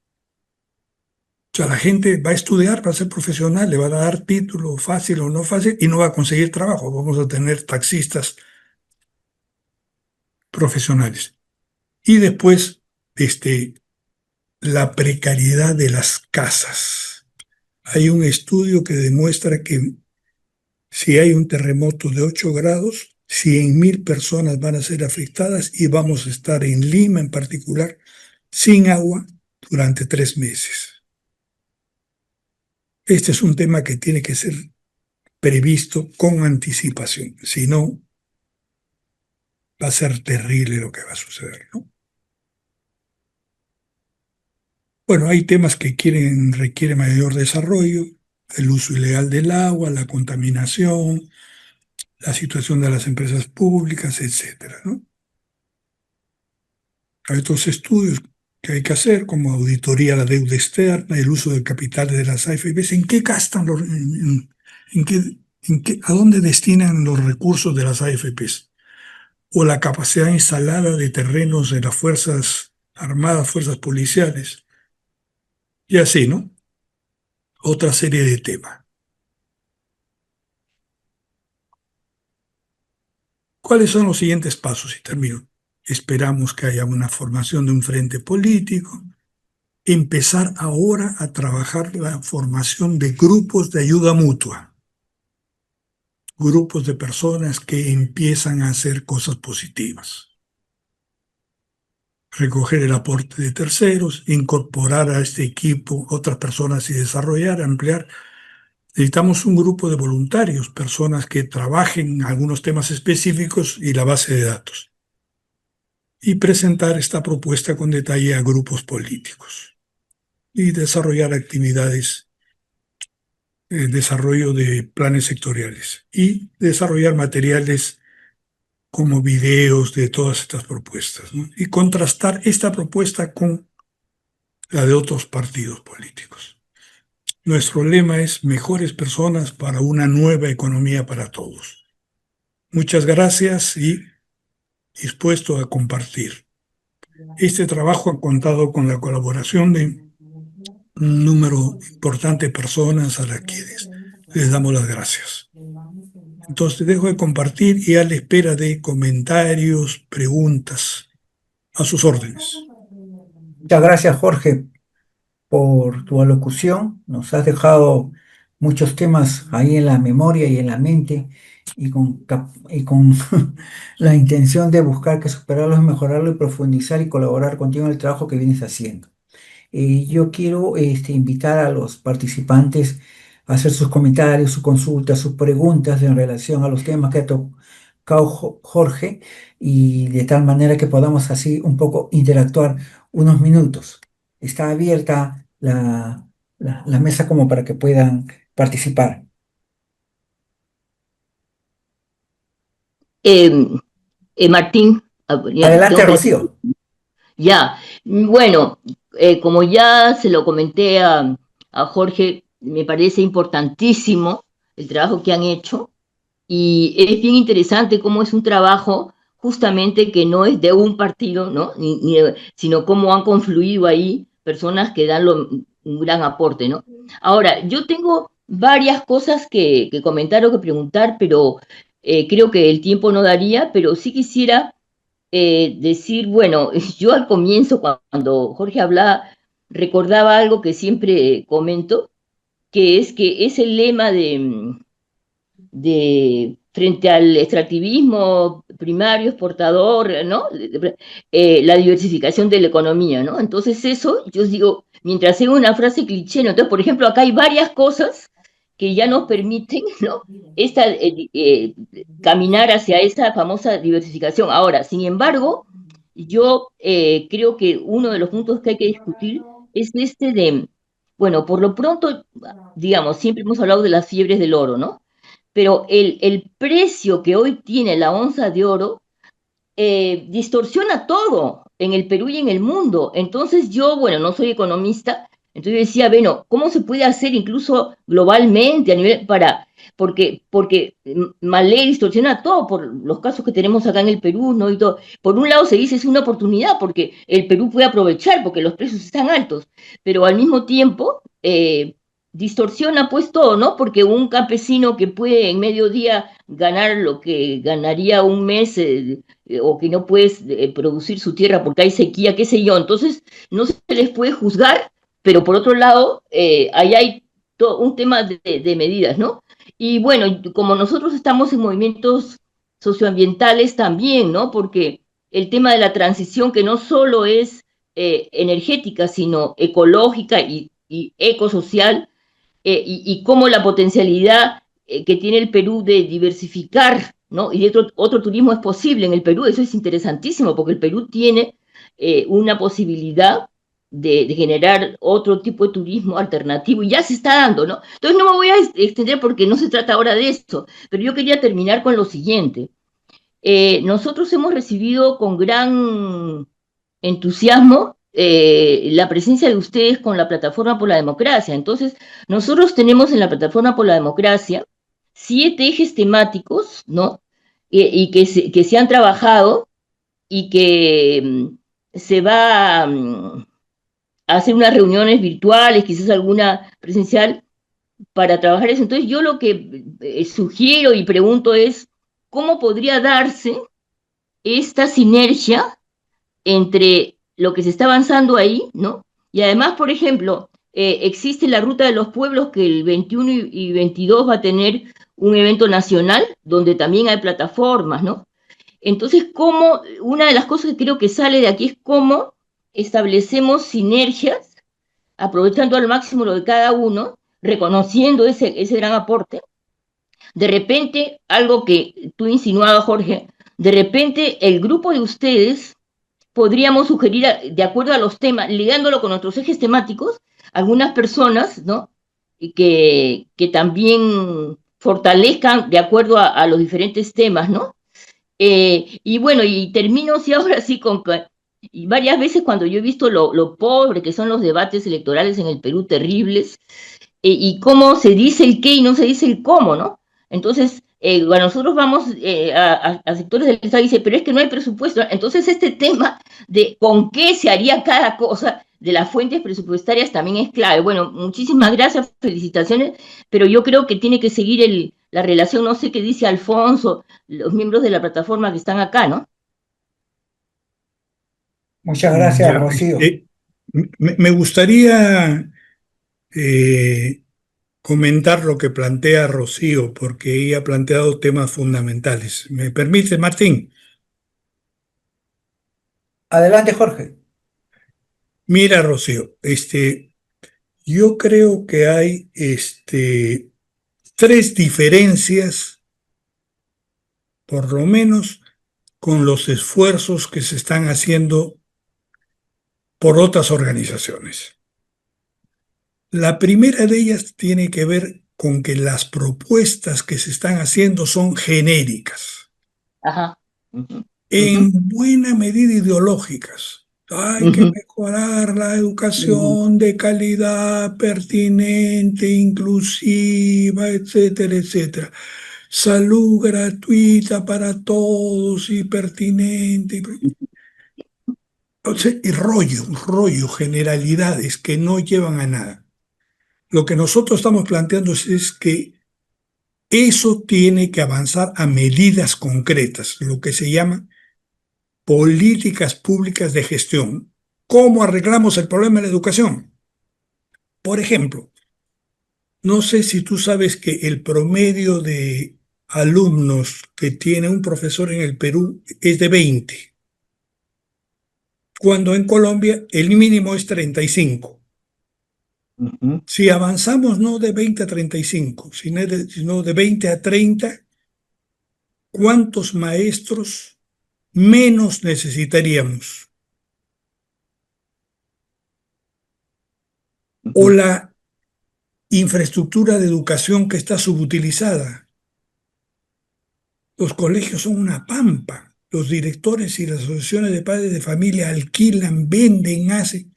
O sea, la gente va a estudiar para ser profesional, le van a dar título fácil o no fácil y no va a conseguir trabajo. Vamos a tener taxistas profesionales. Y después, la precariedad de las casas. Hay un estudio que demuestra que si hay un terremoto de 8 grados, 100.000 personas van a ser afectadas y vamos a estar en Lima en particular sin agua durante 3 meses. Este es un tema que tiene que ser previsto con anticipación, si no, va a ser terrible lo que va a suceder, ¿no? Bueno, hay temas que requieren mayor desarrollo, el uso ilegal del agua, la contaminación, la situación de las empresas públicas, etcétera, ¿no? Hay otros estudios que hay que hacer, como auditoría a la deuda externa, el uso del capital de las AFPs, ¿en qué gastan en qué, a dónde destinan los recursos de las AFPs? O la capacidad instalada de terrenos de las Fuerzas Armadas, Fuerzas Policiales, y así, ¿no? Otra serie de temas. ¿Cuáles son los siguientes pasos? Y termino. Esperamos que haya una formación de un frente político, empezar ahora a trabajar la formación de grupos de ayuda mutua, grupos de personas que empiezan a hacer cosas positivas, recoger el aporte de terceros, incorporar a este equipo otras personas y desarrollar, ampliar. Necesitamos un grupo de voluntarios, personas que trabajen en algunos temas específicos y la base de datos, y presentar esta propuesta con detalle a grupos políticos y desarrollar actividades, desarrollo de planes sectoriales y desarrollar materiales como videos de todas estas propuestas, ¿no? Y contrastar esta propuesta con la de otros partidos políticos. Nuestro lema es mejores personas para una nueva economía para todos. Muchas gracias y dispuesto a compartir. Este trabajo ha contado con la colaboración de un número importante de personas a las que les damos las gracias. Entonces dejo de compartir y a la espera de comentarios, preguntas, a sus órdenes. Muchas gracias, Jorge, por tu alocución. Nos has dejado muchos temas ahí en la memoria y en la mente y con la intención de buscar que superarlos, mejorarlo y profundizar y colaborar contigo en el trabajo que vienes haciendo. Yo quiero invitar a los participantes a hacer sus comentarios, sus consultas, sus preguntas en relación a los temas que ha tocado Jorge, y de tal manera que podamos así un poco interactuar unos minutos. Está abierta la mesa como para que puedan participar. Eh, Martín, ya Adelante, tengo que... Rocío. Ya, bueno, como ya se lo comenté a Jorge, me parece importantísimo el trabajo que han hecho y es bien interesante cómo es un trabajo justamente que no es de un partido, ¿no? Sino cómo han confluido ahí personas que dan un gran aporte, ¿no? Ahora, yo tengo varias cosas que comentar o que preguntar, pero creo que el tiempo no daría, pero sí quisiera decir, bueno, yo al comienzo, cuando Jorge hablaba, recordaba algo que siempre comento, que es el lema de frente al extractivismo primario, exportador, ¿no? La diversificación de la economía, ¿no? Entonces eso, yo digo, mientras sea una frase cliché, ¿no? Entonces, por ejemplo, acá hay varias cosas que ya nos permiten, ¿no? Caminar hacia esa famosa diversificación. Ahora, sin embargo, yo creo que uno de los puntos que hay que discutir es bueno, por lo pronto, digamos, siempre hemos hablado de las fiebres del oro, ¿no? Pero el precio que hoy tiene la onza de oro distorsiona todo en el Perú y en el mundo. Entonces yo, bueno, no soy economista, entonces decía, bueno, ¿cómo se puede hacer incluso globalmente a nivel porque Malay distorsiona todo por los casos que tenemos acá en el Perú, ¿no? Y todo. Por un lado se dice es una oportunidad porque el Perú puede aprovechar porque los precios están altos, pero al mismo tiempo distorsiona pues todo, ¿no? Porque un campesino que puede en medio día ganar lo que ganaría un mes o que no puedes producir su tierra porque hay sequía, qué sé yo, entonces no se les puede juzgar, pero por otro lado, ahí hay todo un tema de medidas, ¿no? Y bueno, como nosotros estamos en movimientos socioambientales también, ¿no? Porque el tema de la transición que no solo es energética, sino ecológica y ecosocial, y cómo la potencialidad que tiene el Perú de diversificar, ¿no? Y de otro turismo es posible en el Perú, eso es interesantísimo, porque el Perú tiene una posibilidad de generar otro tipo de turismo alternativo y ya se está dando, ¿no? Entonces no me voy a extender porque no se trata ahora de esto, pero yo quería terminar con lo siguiente. Nosotros hemos recibido con gran entusiasmo la presencia de ustedes con la Plataforma por la Democracia. Entonces, nosotros tenemos en la Plataforma por la Democracia 7 ejes temáticos, ¿no? Y que se han trabajado y que se va a hacer unas reuniones virtuales, quizás alguna presencial, para trabajar eso. Entonces, yo lo que sugiero y pregunto es, ¿cómo podría darse esta sinergia entre lo que se está avanzando ahí, ¿no? Y además, por ejemplo, existe la Ruta de los Pueblos que el 21 y 22 va a tener un evento nacional donde también hay plataformas, ¿no? Entonces, una de las cosas que creo que sale de aquí es cómo establecemos sinergias, aprovechando al máximo lo de cada uno, reconociendo ese gran aporte. De repente, algo que tú insinuabas, Jorge, de repente el grupo de ustedes podríamos sugerir, de acuerdo a los temas, ligándolo con nuestros ejes temáticos, algunas personas, ¿no? Y que también fortalezcan de acuerdo a los diferentes temas, ¿no? Y bueno, y termino sí ahora sí y varias veces cuando yo he visto lo pobre que son los debates electorales en el Perú, terribles, y cómo se dice el qué y no se dice el cómo, ¿no? Entonces, cuando nosotros vamos a sectores del Estado, dice, pero es que no hay presupuesto. Entonces, este tema de con qué se haría cada cosa de las fuentes presupuestarias también es clave. Bueno, muchísimas gracias, felicitaciones, pero yo creo que tiene que seguir la relación, no sé qué dice Alfonso, los miembros de la plataforma que están acá, ¿no? Muchas gracias, Ya, Rocío. me gustaría comentar lo que plantea Rocío, porque ella ha planteado temas fundamentales. ¿Me permite, Martín? Adelante, Jorge. Mira, Rocío, yo creo que hay tres diferencias, por lo menos, con los esfuerzos que se están haciendo por otras organizaciones. La primera de ellas tiene que ver con que las propuestas que se están haciendo son genéricas, Ajá. Ujú, ujú, en buena medida ideológicas. Hay que ujú, mejorar la ujú, educación de calidad, pertinente, inclusiva, etcétera, etcétera. Salud gratuita para todos y pertinente. O sea, y rollo, generalidades que no llevan a nada. Lo que nosotros estamos planteando es que eso tiene que avanzar a medidas concretas, lo que se llama políticas públicas de gestión. ¿Cómo arreglamos el problema de la educación? Por ejemplo, no sé si tú sabes que el promedio de alumnos que tiene un profesor en el Perú es de 20, cuando en Colombia el mínimo es 35. ujú, Si avanzamos no de 20 a 35, sino de 20 a 30, ¿cuántos maestros menos necesitaríamos? O ujú, la infraestructura de educación que está subutilizada. Los colegios son una pampa. Los directores y las asociaciones de padres de familia alquilan, venden, hacen.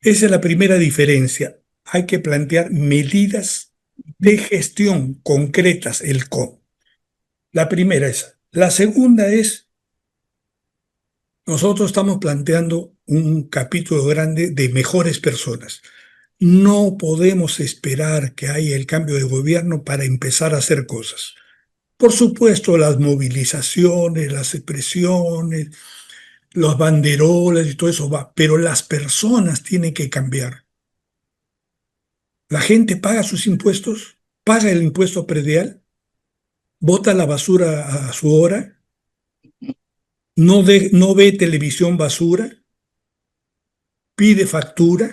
Esa es la primera diferencia. Hay que plantear medidas de gestión concretas, el cómo. La primera es. La segunda es, nosotros estamos planteando un capítulo grande de mejores personas. No podemos esperar que haya el cambio de gobierno para empezar a hacer cosas. Por supuesto, las movilizaciones, las expresiones, los banderolas y todo eso va, pero las personas tienen que cambiar. La gente paga sus impuestos, paga el impuesto predial, bota la basura a su hora, no ve televisión basura, pide factura,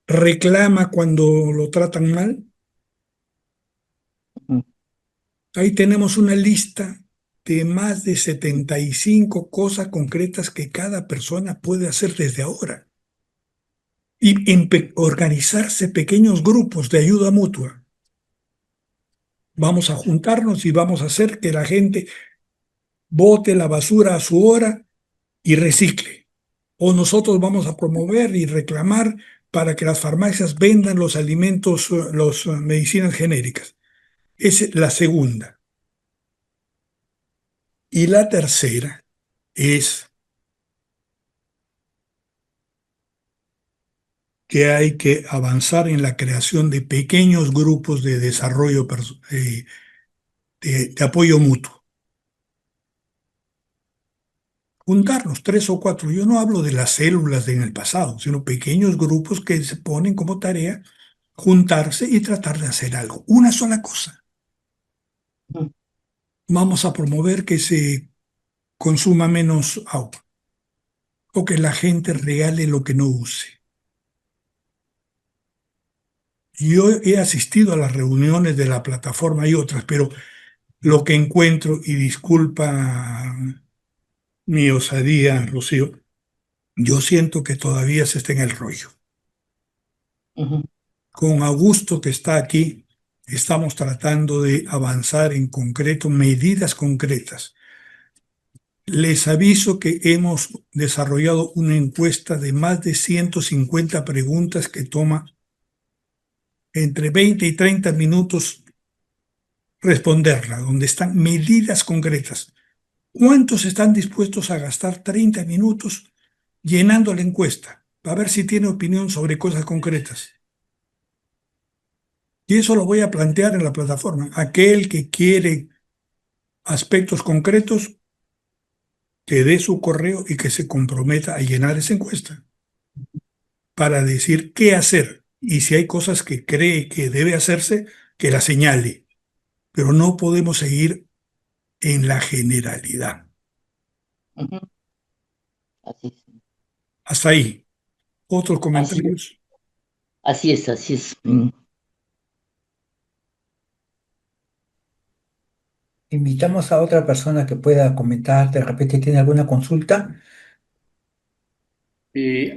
reclama cuando lo tratan mal. ujú. Ahí tenemos una lista de más de 75 cosas concretas que cada persona puede hacer desde ahora. Y organizarse pequeños grupos de ayuda mutua. Vamos a juntarnos y vamos a hacer que la gente bote la basura a su hora y recicle. O nosotros vamos a promover y reclamar para que las farmacias vendan los alimentos, las medicinas genéricas. Esa es la segunda. Y la tercera es que hay que avanzar en la creación de pequeños grupos de desarrollo, de apoyo mutuo. Juntarnos tres o cuatro. Yo no hablo de las células de en el pasado, sino pequeños grupos que se ponen como tarea juntarse y tratar de hacer algo. Una sola cosa. Vamos a promover que se consuma menos agua o que la gente regale lo que no use. Yo he asistido a las reuniones de la plataforma y otras, pero lo que encuentro, y disculpa mi osadía, Rocío, yo siento que todavía se está en el rollo. Ujú, Con Augusto, que está aquí, estamos tratando de avanzar en concreto, medidas concretas. Les aviso que hemos desarrollado una encuesta de más de 150 preguntas que toma entre 20 y 30 minutos responderla, donde están medidas concretas. ¿Cuántos están dispuestos a gastar 30 minutos llenando la encuesta para ver si tiene opinión sobre cosas concretas? Y eso lo voy a plantear en la plataforma. Aquel que quiere aspectos concretos, que dé su correo y que se comprometa a llenar esa encuesta para decir qué hacer. Y si hay cosas que cree que debe hacerse, que la señale. Pero no podemos seguir en la generalidad. Ujú. Así es. Hasta ahí. ¿Otros Así, comentarios? así es, así es. Invitamos a otra persona que pueda comentar, de repente tiene alguna consulta.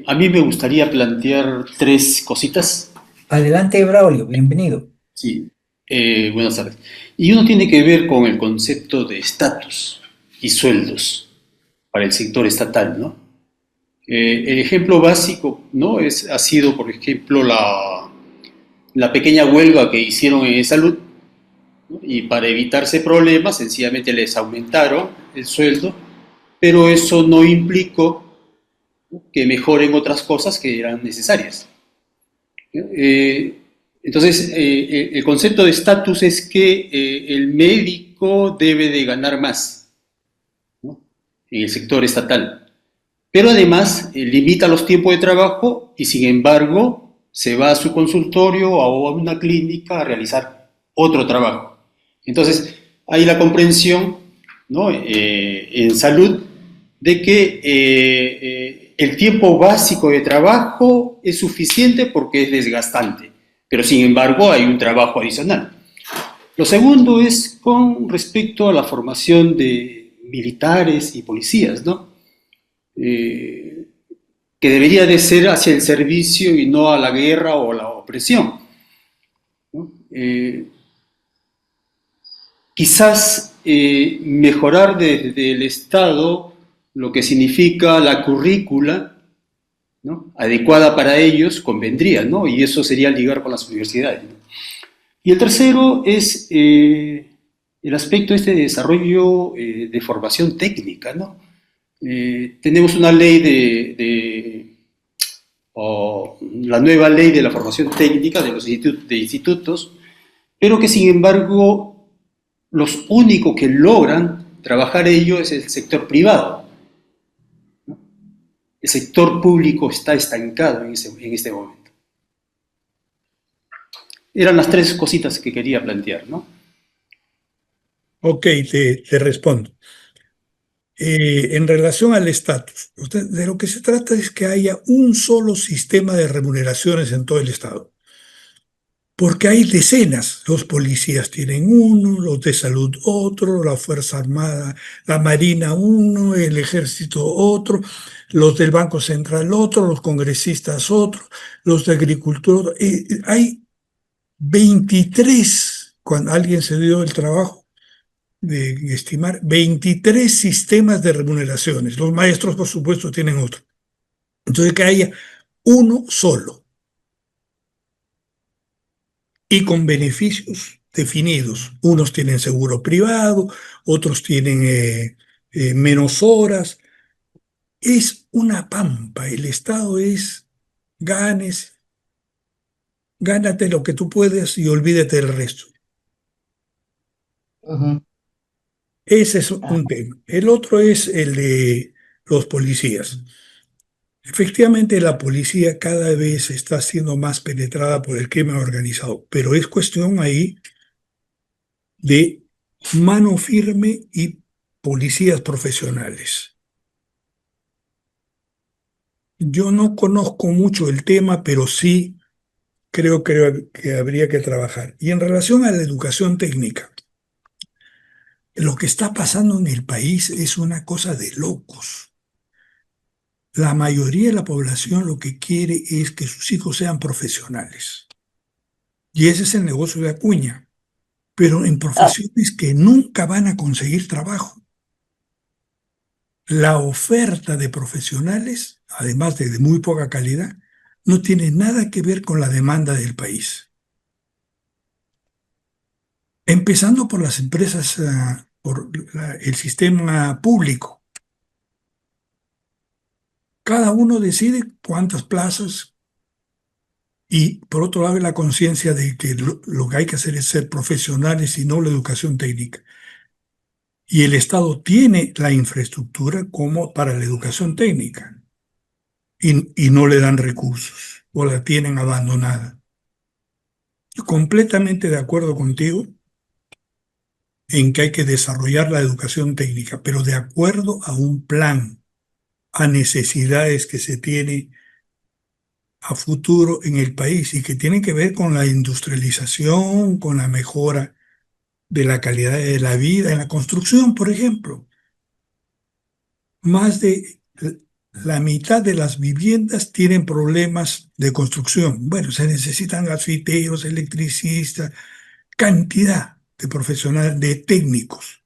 A mí me gustaría plantear tres cositas. Adelante, Braulio, bienvenido. Sí, buenas tardes. Y uno tiene que ver con el concepto de estatus y sueldos para el sector estatal, ¿no? El ejemplo básico, ¿no? Ha sido, por ejemplo, la pequeña huelga que hicieron en salud, ¿no? Y para evitarse problemas, sencillamente les aumentaron el sueldo, pero eso no implicó que mejoren otras cosas que eran necesarias. Eh, entonces, el concepto de estatus es que el médico debe de ganar más, ¿no? En el sector estatal, pero además limita los tiempos de trabajo y sin embargo se va a su consultorio o a una clínica a realizar otro trabajo. Entonces, hay la comprensión, ¿no? En salud de que el tiempo básico de trabajo es suficiente porque es desgastante, pero sin embargo hay un trabajo adicional. Lo segundo es con respecto a la formación de militares y policías, ¿no? Que debería de ser hacia el servicio y no a la guerra o la opresión, ¿no? Quizás mejorar desde el Estado lo que significa la currícula, ¿no? Adecuada para ellos convendría, ¿no? Y eso sería ligar con las universidades, ¿no? Y el tercero es el aspecto este de desarrollo de formación técnica, ¿no? Tenemos una ley o la nueva ley de la formación técnica de los institutos, pero que sin embargo los únicos que logran trabajar ello es el sector privado. El sector público está estancado en este momento. Eran las tres cositas que quería plantear, ¿no? Ok, te respondo. En relación al estatus, de lo que se trata es que haya un solo sistema de remuneraciones en todo el Estado. Porque hay decenas, los policías tienen uno, los de salud otro, la Fuerza Armada, la Marina uno, el Ejército otro, los del Banco Central otro, los congresistas otro, los de Agricultura. Hay 23, cuando alguien se dio el trabajo de estimar, 23 sistemas de remuneraciones. Los maestros, por supuesto, tienen otro. Entonces, que haya uno solo y con beneficios definidos. Unos tienen seguro privado, otros tienen menos horas. Es una pampa. El Estado es ganes, gánate lo que tú puedes y olvídate del resto. Ujú. Ese es un tema. El otro es el de los policías. Efectivamente, la policía cada vez está siendo más penetrada por el crimen organizado, pero es cuestión ahí de mano firme y policías profesionales. Yo no conozco mucho el tema, pero sí creo que habría que trabajar. Y en relación a la educación técnica, lo que está pasando en el país es una cosa de locos. La mayoría de la población lo que quiere es que sus hijos sean profesionales. Y ese es el negocio de Acuña, pero en Ah, profesiones que nunca van a conseguir trabajo. La oferta de profesionales, además de muy poca calidad, no tiene nada que ver con la demanda del país. empezando por las empresas, por el sistema público. Cada uno decide cuántas plazas y por otro lado la conciencia de que lo que hay que hacer es ser profesionales y no la educación técnica. Y el Estado tiene la infraestructura como para la educación técnica y no le dan recursos o la tienen abandonada. Yo completamente de acuerdo contigo en que hay que desarrollar la educación técnica, pero de acuerdo a un plan, a necesidades que se tiene a futuro en el país y que tienen que ver con la industrialización, con la mejora de la calidad de la vida en la construcción, por ejemplo. Más de la mitad de las viviendas tienen problemas de construcción. Bueno, se necesitan gasfiteros, electricistas, cantidad de profesionales, de técnicos.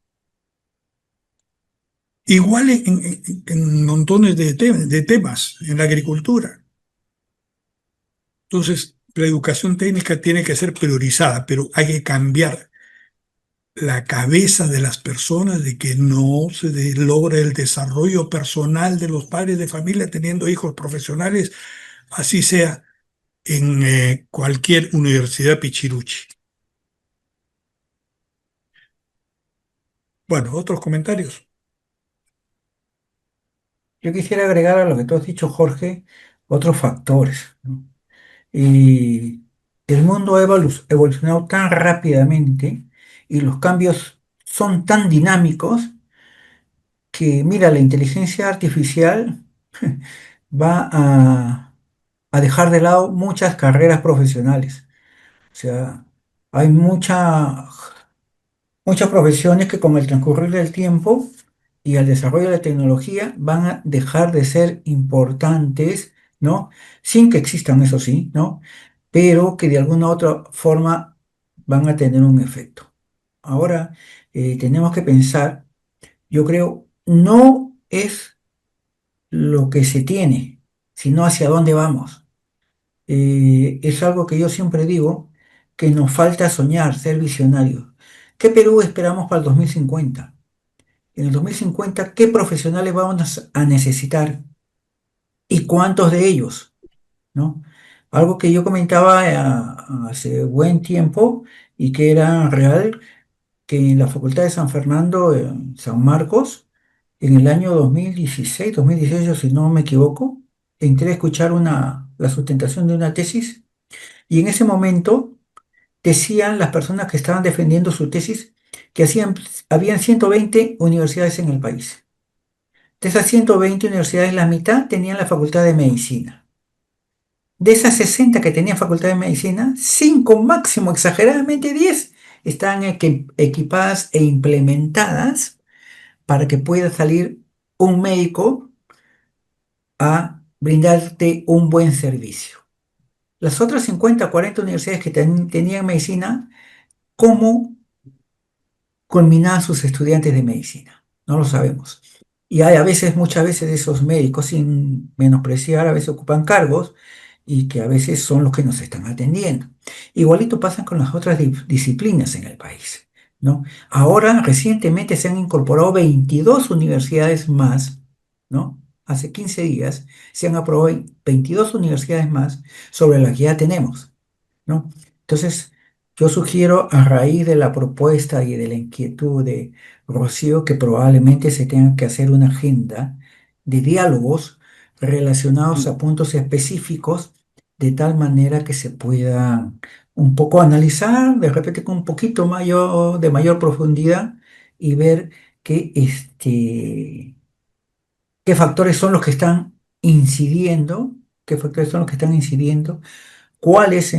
Igual en montones de temas en la agricultura. Entonces, la educación técnica tiene que ser priorizada, pero hay que cambiar la cabeza de las personas de que no se logra el desarrollo personal de los padres de familia teniendo hijos profesionales, así sea en cualquier universidad pichiruchi. Bueno, otros comentarios. Yo quisiera agregar a lo que tú has dicho, Jorge, otros factores, ¿no? Y el mundo ha evolucionado tan rápidamente y los cambios son tan dinámicos que, mira, la inteligencia artificial va a dejar de lado muchas carreras profesionales. O sea, hay muchas profesiones que con el transcurrir del tiempo y el desarrollo de la tecnología van a dejar de ser importantes, ¿no? Sin que existan, eso sí, ¿no? Pero que de alguna u otra forma van a tener un efecto. Ahora, tenemos que pensar, yo creo, no es lo que se tiene, sino hacia dónde vamos. Es algo que yo siempre digo, que nos falta soñar, ser visionarios. ¿Qué Perú esperamos para el 2050? En el 2050, ¿qué profesionales vamos a necesitar y cuántos de ellos? ¿No? Algo que yo comentaba hace buen tiempo y que era real, que en la Facultad de San Fernando, en San Marcos, en el año 2016, 2018, si no me equivoco, entré a escuchar la sustentación de una tesis y en ese momento decían las personas que estaban defendiendo su tesis que habían 120 universidades en el país. De esas 120 universidades, la mitad tenían la Facultad de Medicina. De esas 60 que tenían Facultad de Medicina, 5 máximo, exageradamente 10, están equipadas e implementadas para que pueda salir un médico a brindarte un buen servicio. Las otras 50, 40 universidades que tenían medicina, ¿cómo culminaban sus estudiantes de medicina? No lo sabemos. Y hay a veces, muchas veces, esos médicos, sin menospreciar, a veces ocupan cargos y que a veces son los que nos están atendiendo. Igualito pasa con las otras disciplinas en el país, ¿no? Ahora, recientemente se han incorporado 22 universidades más, ¿no? Hace 15 días se han aprobado 22 universidades más sobre las que ya tenemos, ¿no? Entonces, yo sugiero a raíz de la propuesta y de la inquietud de Rocío que probablemente se tenga que hacer una agenda de diálogos relacionados a puntos específicos de tal manera que se pueda un poco analizar, de repente con un poquito de mayor profundidad y ver qué, qué factores son los que están incidiendo, qué factores son los que están incidiendo, cuáles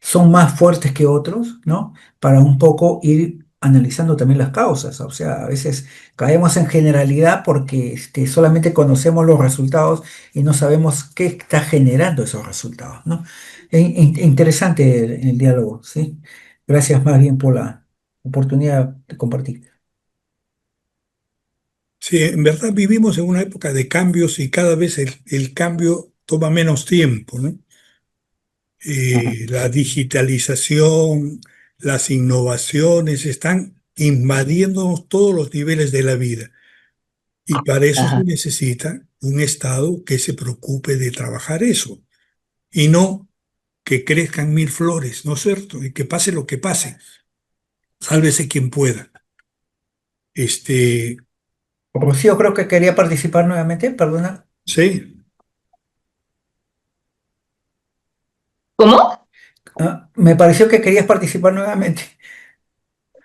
son más fuertes que otros, ¿no? Para un poco ir analizando también las causas. O sea, a veces caemos en generalidad porque solamente conocemos los resultados y no sabemos qué está generando esos resultados, ¿no? Interesante el diálogo, ¿sí? Gracias más bien por la oportunidad de compartir. Sí, en verdad vivimos en una época de cambios y cada vez el cambio toma menos tiempo, ¿no? La digitalización, las innovaciones están invadiendo todos los niveles de la vida. Y para eso se Ajá. necesita un Estado que se preocupe de trabajar eso. Y no que crezcan mil flores, ¿no es cierto? Y que pase lo que pase. Sálvese quien pueda. Este, Rocío creo que quería participar nuevamente, perdona. sí, ¿Cómo? Me pareció que querías participar nuevamente.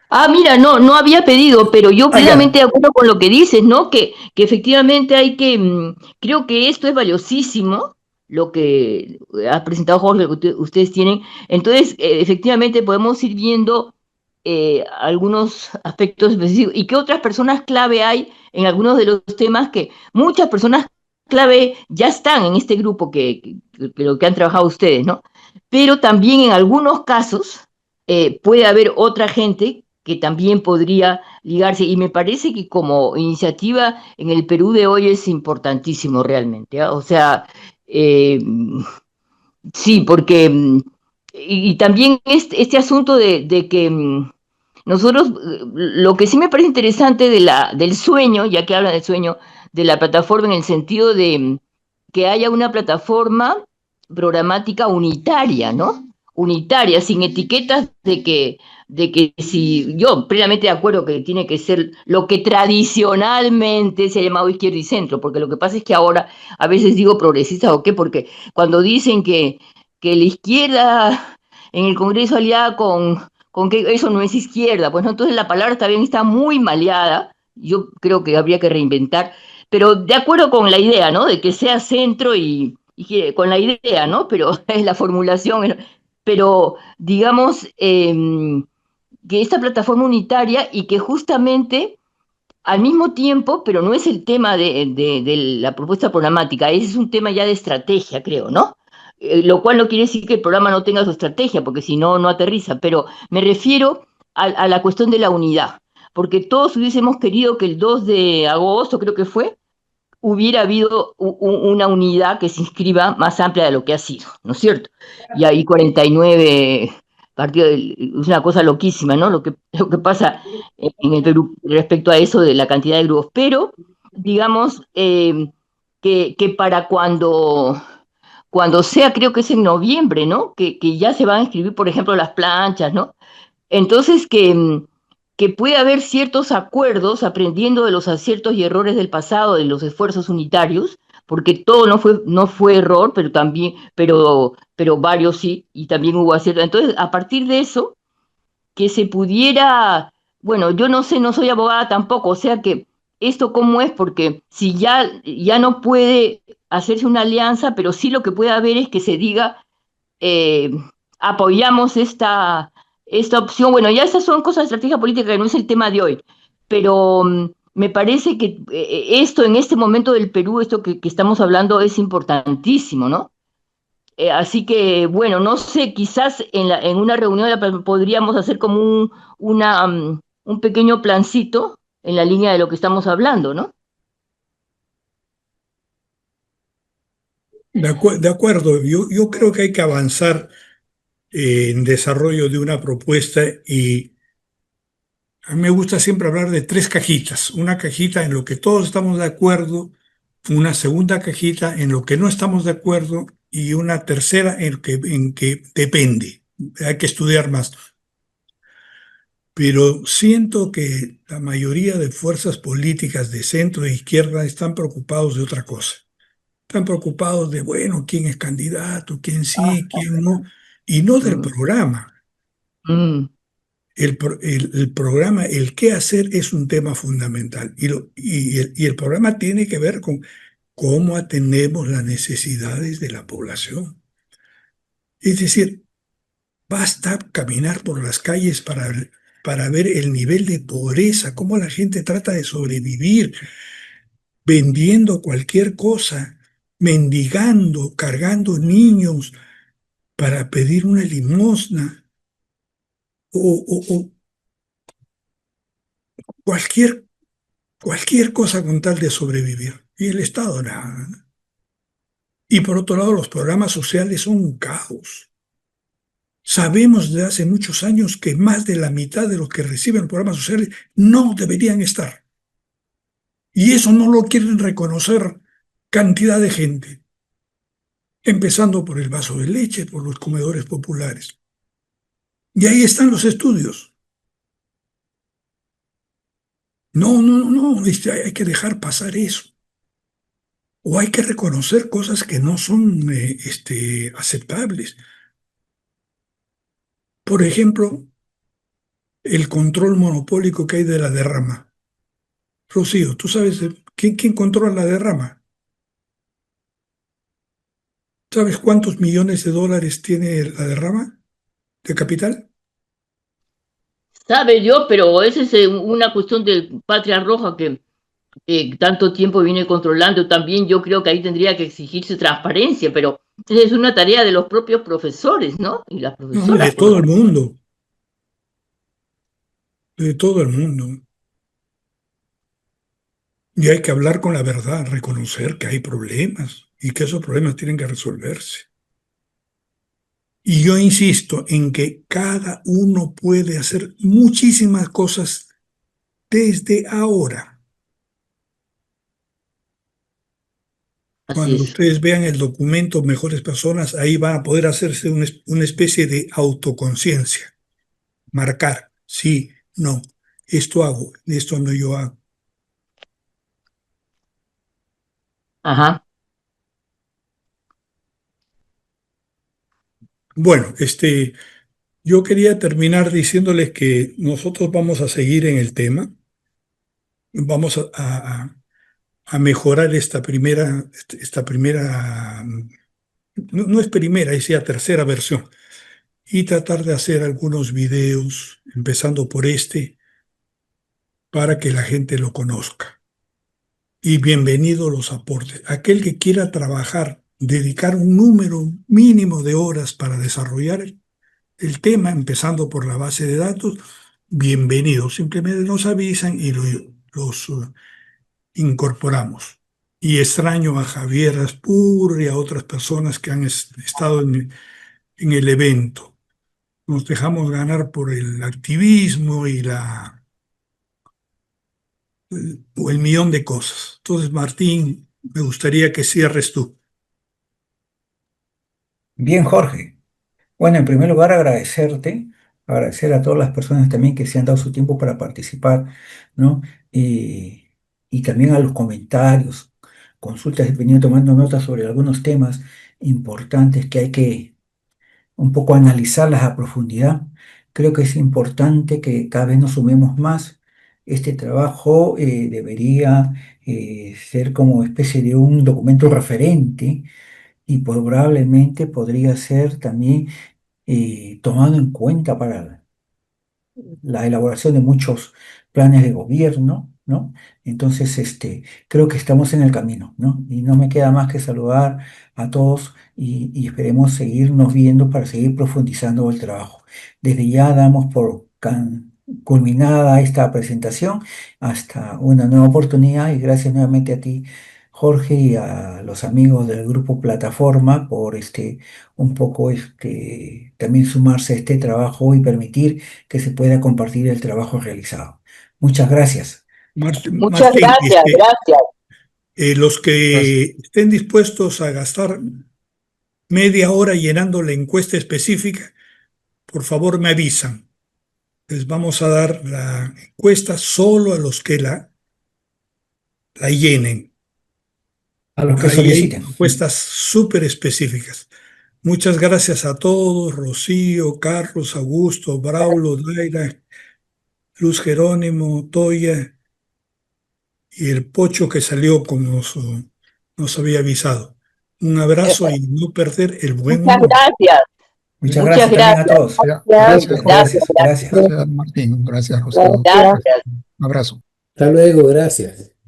Ah, mira, no había pedido, pero yo Ah, ya. plenamente de acuerdo con lo que dices, ¿no? Que efectivamente hay que, creo que esto es valiosísimo, lo que ha presentado Jorge, lo que ustedes tienen. Entonces, efectivamente podemos ir viendo algunos aspectos específicos y qué otras personas clave hay en algunos de los temas que muchas personas clave ya están en este grupo que lo que han trabajado ustedes, ¿no? Pero también en algunos casos puede haber otra gente que también podría ligarse. Y me parece que como iniciativa en el Perú de hoy es importantísimo realmente. ¿Ah? O sea, eh, sí, porque y también este asunto de que nosotros, lo que sí me parece interesante del sueño, ya que hablan del sueño, de la plataforma en el sentido de que haya una plataforma programática unitaria, ¿no? Unitaria, sin etiquetas de que si yo plenamente de acuerdo que tiene que ser lo que tradicionalmente se ha llamado izquierda y centro, porque lo que pasa es que ahora a veces digo progresista o qué, porque cuando dicen que la izquierda en el Congreso aliada con que eso no es izquierda, pues no, entonces la palabra también está muy maleada, yo creo que habría que reinventar, pero de acuerdo con la idea, ¿no? De que sea centro con la idea, ¿no? Pero es la formulación, pero digamos que esta plataforma unitaria y que justamente al mismo tiempo, pero no es el tema de la propuesta programática, ese es un tema ya de estrategia, creo, ¿no? Lo cual no quiere decir que el programa no tenga su estrategia, porque si no, no aterriza, pero me refiero a la cuestión de la unidad, porque todos hubiésemos querido que el 2 de agosto, creo que fue, hubiera habido una unidad que se inscriba más amplia de lo que ha sido, ¿no es cierto? Y ahí 49 partidos, es una cosa loquísima, ¿no? Lo que pasa en el Perú respecto a eso de la cantidad de grupos, pero digamos que para cuando sea, creo que es en noviembre, ¿no? Que ya se van a inscribir, por ejemplo, las planchas, ¿no? Entonces, que puede haber ciertos acuerdos aprendiendo de los aciertos y errores del pasado, de los esfuerzos unitarios, porque todo no fue error, pero varios sí, y también hubo aciertos. Entonces, a partir de eso, que se pudiera, bueno, yo no sé, no soy abogada tampoco, o sea que esto cómo es, porque si ya no puede hacerse una alianza, pero sí lo que puede haber es que se diga eh, apoyamos esta opción. Bueno, ya esas son cosas de estrategia política que no es el tema de hoy, pero me parece que esto en este momento del Perú, esto que estamos hablando es importantísimo, ¿no? Así que, bueno, no sé, quizás en una reunión podríamos hacer como un pequeño plancito en la línea de lo que estamos hablando, ¿no? de acuerdo, yo creo que hay que avanzar en desarrollo de una propuesta y a mí me gusta siempre hablar de tres cajitas. Una cajita en lo que todos estamos de acuerdo, una segunda cajita en lo que no estamos de acuerdo y una tercera en que depende. Hay que estudiar más. Pero siento que la mayoría de fuerzas políticas de centro e izquierda están preocupados de otra cosa. Están preocupados de, bueno, quién es candidato, quién sí, quién no, y no del Mm, programa. mm, El programa, el qué hacer es un tema fundamental y el programa tiene que ver con cómo atendemos las necesidades de la población. Es decir, basta caminar por las calles para ver el nivel de pobreza, cómo la gente trata de sobrevivir vendiendo cualquier cosa, mendigando, cargando niños para pedir una limosna o cualquier cosa con tal de sobrevivir. Y el Estado nada, ¿no? Y por otro lado, los programas sociales son un caos. Sabemos desde hace muchos años que más de la mitad de los que reciben programas sociales no deberían estar. Y eso no lo quieren reconocer cantidad de gente, empezando por el vaso de leche, por los comedores populares. Y ahí están los estudios. No, hay que dejar pasar eso. O hay que reconocer cosas que no son aceptables. Por ejemplo, el control monopólico que hay de la derrama. Rocío, ¿tú sabes quién controla la derrama? ¿Sabes cuántos millones de dólares tiene la derrama de capital? Sabe yo, pero esa es una cuestión de Patria Roja que tanto tiempo viene controlando. También yo creo que ahí tendría que exigirse transparencia, pero esa es una tarea de los propios profesores, ¿no? Y las No, de profesoras, por lo todo el menos. mundo, de todo el mundo. Y hay que hablar con la verdad, reconocer que hay problemas y que esos problemas tienen que resolverse. Y yo insisto en que cada uno puede hacer muchísimas cosas desde ahora. Así Cuando es. ustedes vean el documento Mejores Personas, ahí van a poder hacerse una especie de autoconciencia. Marcar, sí, no, esto hago, esto no yo hago. Ajá. Bueno, yo quería terminar diciéndoles que nosotros vamos a seguir en el tema, vamos a mejorar esta primera, no es primera, es ya tercera versión, y tratar de hacer algunos videos, empezando por para que la gente lo conozca. Y bienvenidos los aportes. Aquel que quiera trabajar, dedicar un número mínimo de horas para desarrollar el tema, empezando por la base de datos, bienvenidos. Simplemente nos avisan y los incorporamos. Y extraño a Javier Aspur y a otras personas que han estado en el evento. Nos dejamos ganar por el activismo o el millón de cosas. Entonces, Martín, me gustaría que cierres tú. Bien, Jorge. Bueno, en primer lugar, agradecer a todas las personas también que se han dado su tiempo para participar, ¿no? Y, y también a los comentarios, consultas, he venido tomando notas sobre algunos temas importantes que hay que un poco analizarlas a profundidad. Creo que es importante que cada vez nos sumemos más. Este trabajo debería ser como especie de un documento referente y probablemente podría ser también tomado en cuenta para la elaboración de muchos planes de gobierno, ¿no? Entonces, creo que estamos en el camino, ¿no? Y no me queda más que saludar a todos y esperemos seguirnos viendo para seguir profundizando el trabajo. Desde ya damos por culminada esta presentación hasta una nueva oportunidad y gracias nuevamente a ti, Jorge, y a los amigos del grupo Plataforma por un poco también sumarse a este trabajo y permitir que se pueda compartir el trabajo realizado. Muchas gracias. Muchas Martín, gracias, gracias. los Gracias. que estén dispuestos a gastar media hora llenando la encuesta específica, por favor me avisan. Les vamos a dar la encuesta solo a los que la llenen. A los que Ahí hay soliciten. encuestas súper específicas. Muchas gracias a todos, Rocío, Carlos, Augusto, Braulo, Daira, Luz Jerónimo, Toya y el Pocho que salió como nos había avisado. Un abrazo y no perder el buen Muchas humor. gracias. Muchas Muchas gracias también a gracias. todos. Ya, Gracias, gracias, gracias, Gracias, gracias. gracias. gracias, Martín, gracias, José. Gracias. Un abrazo. Hasta luego, gracias.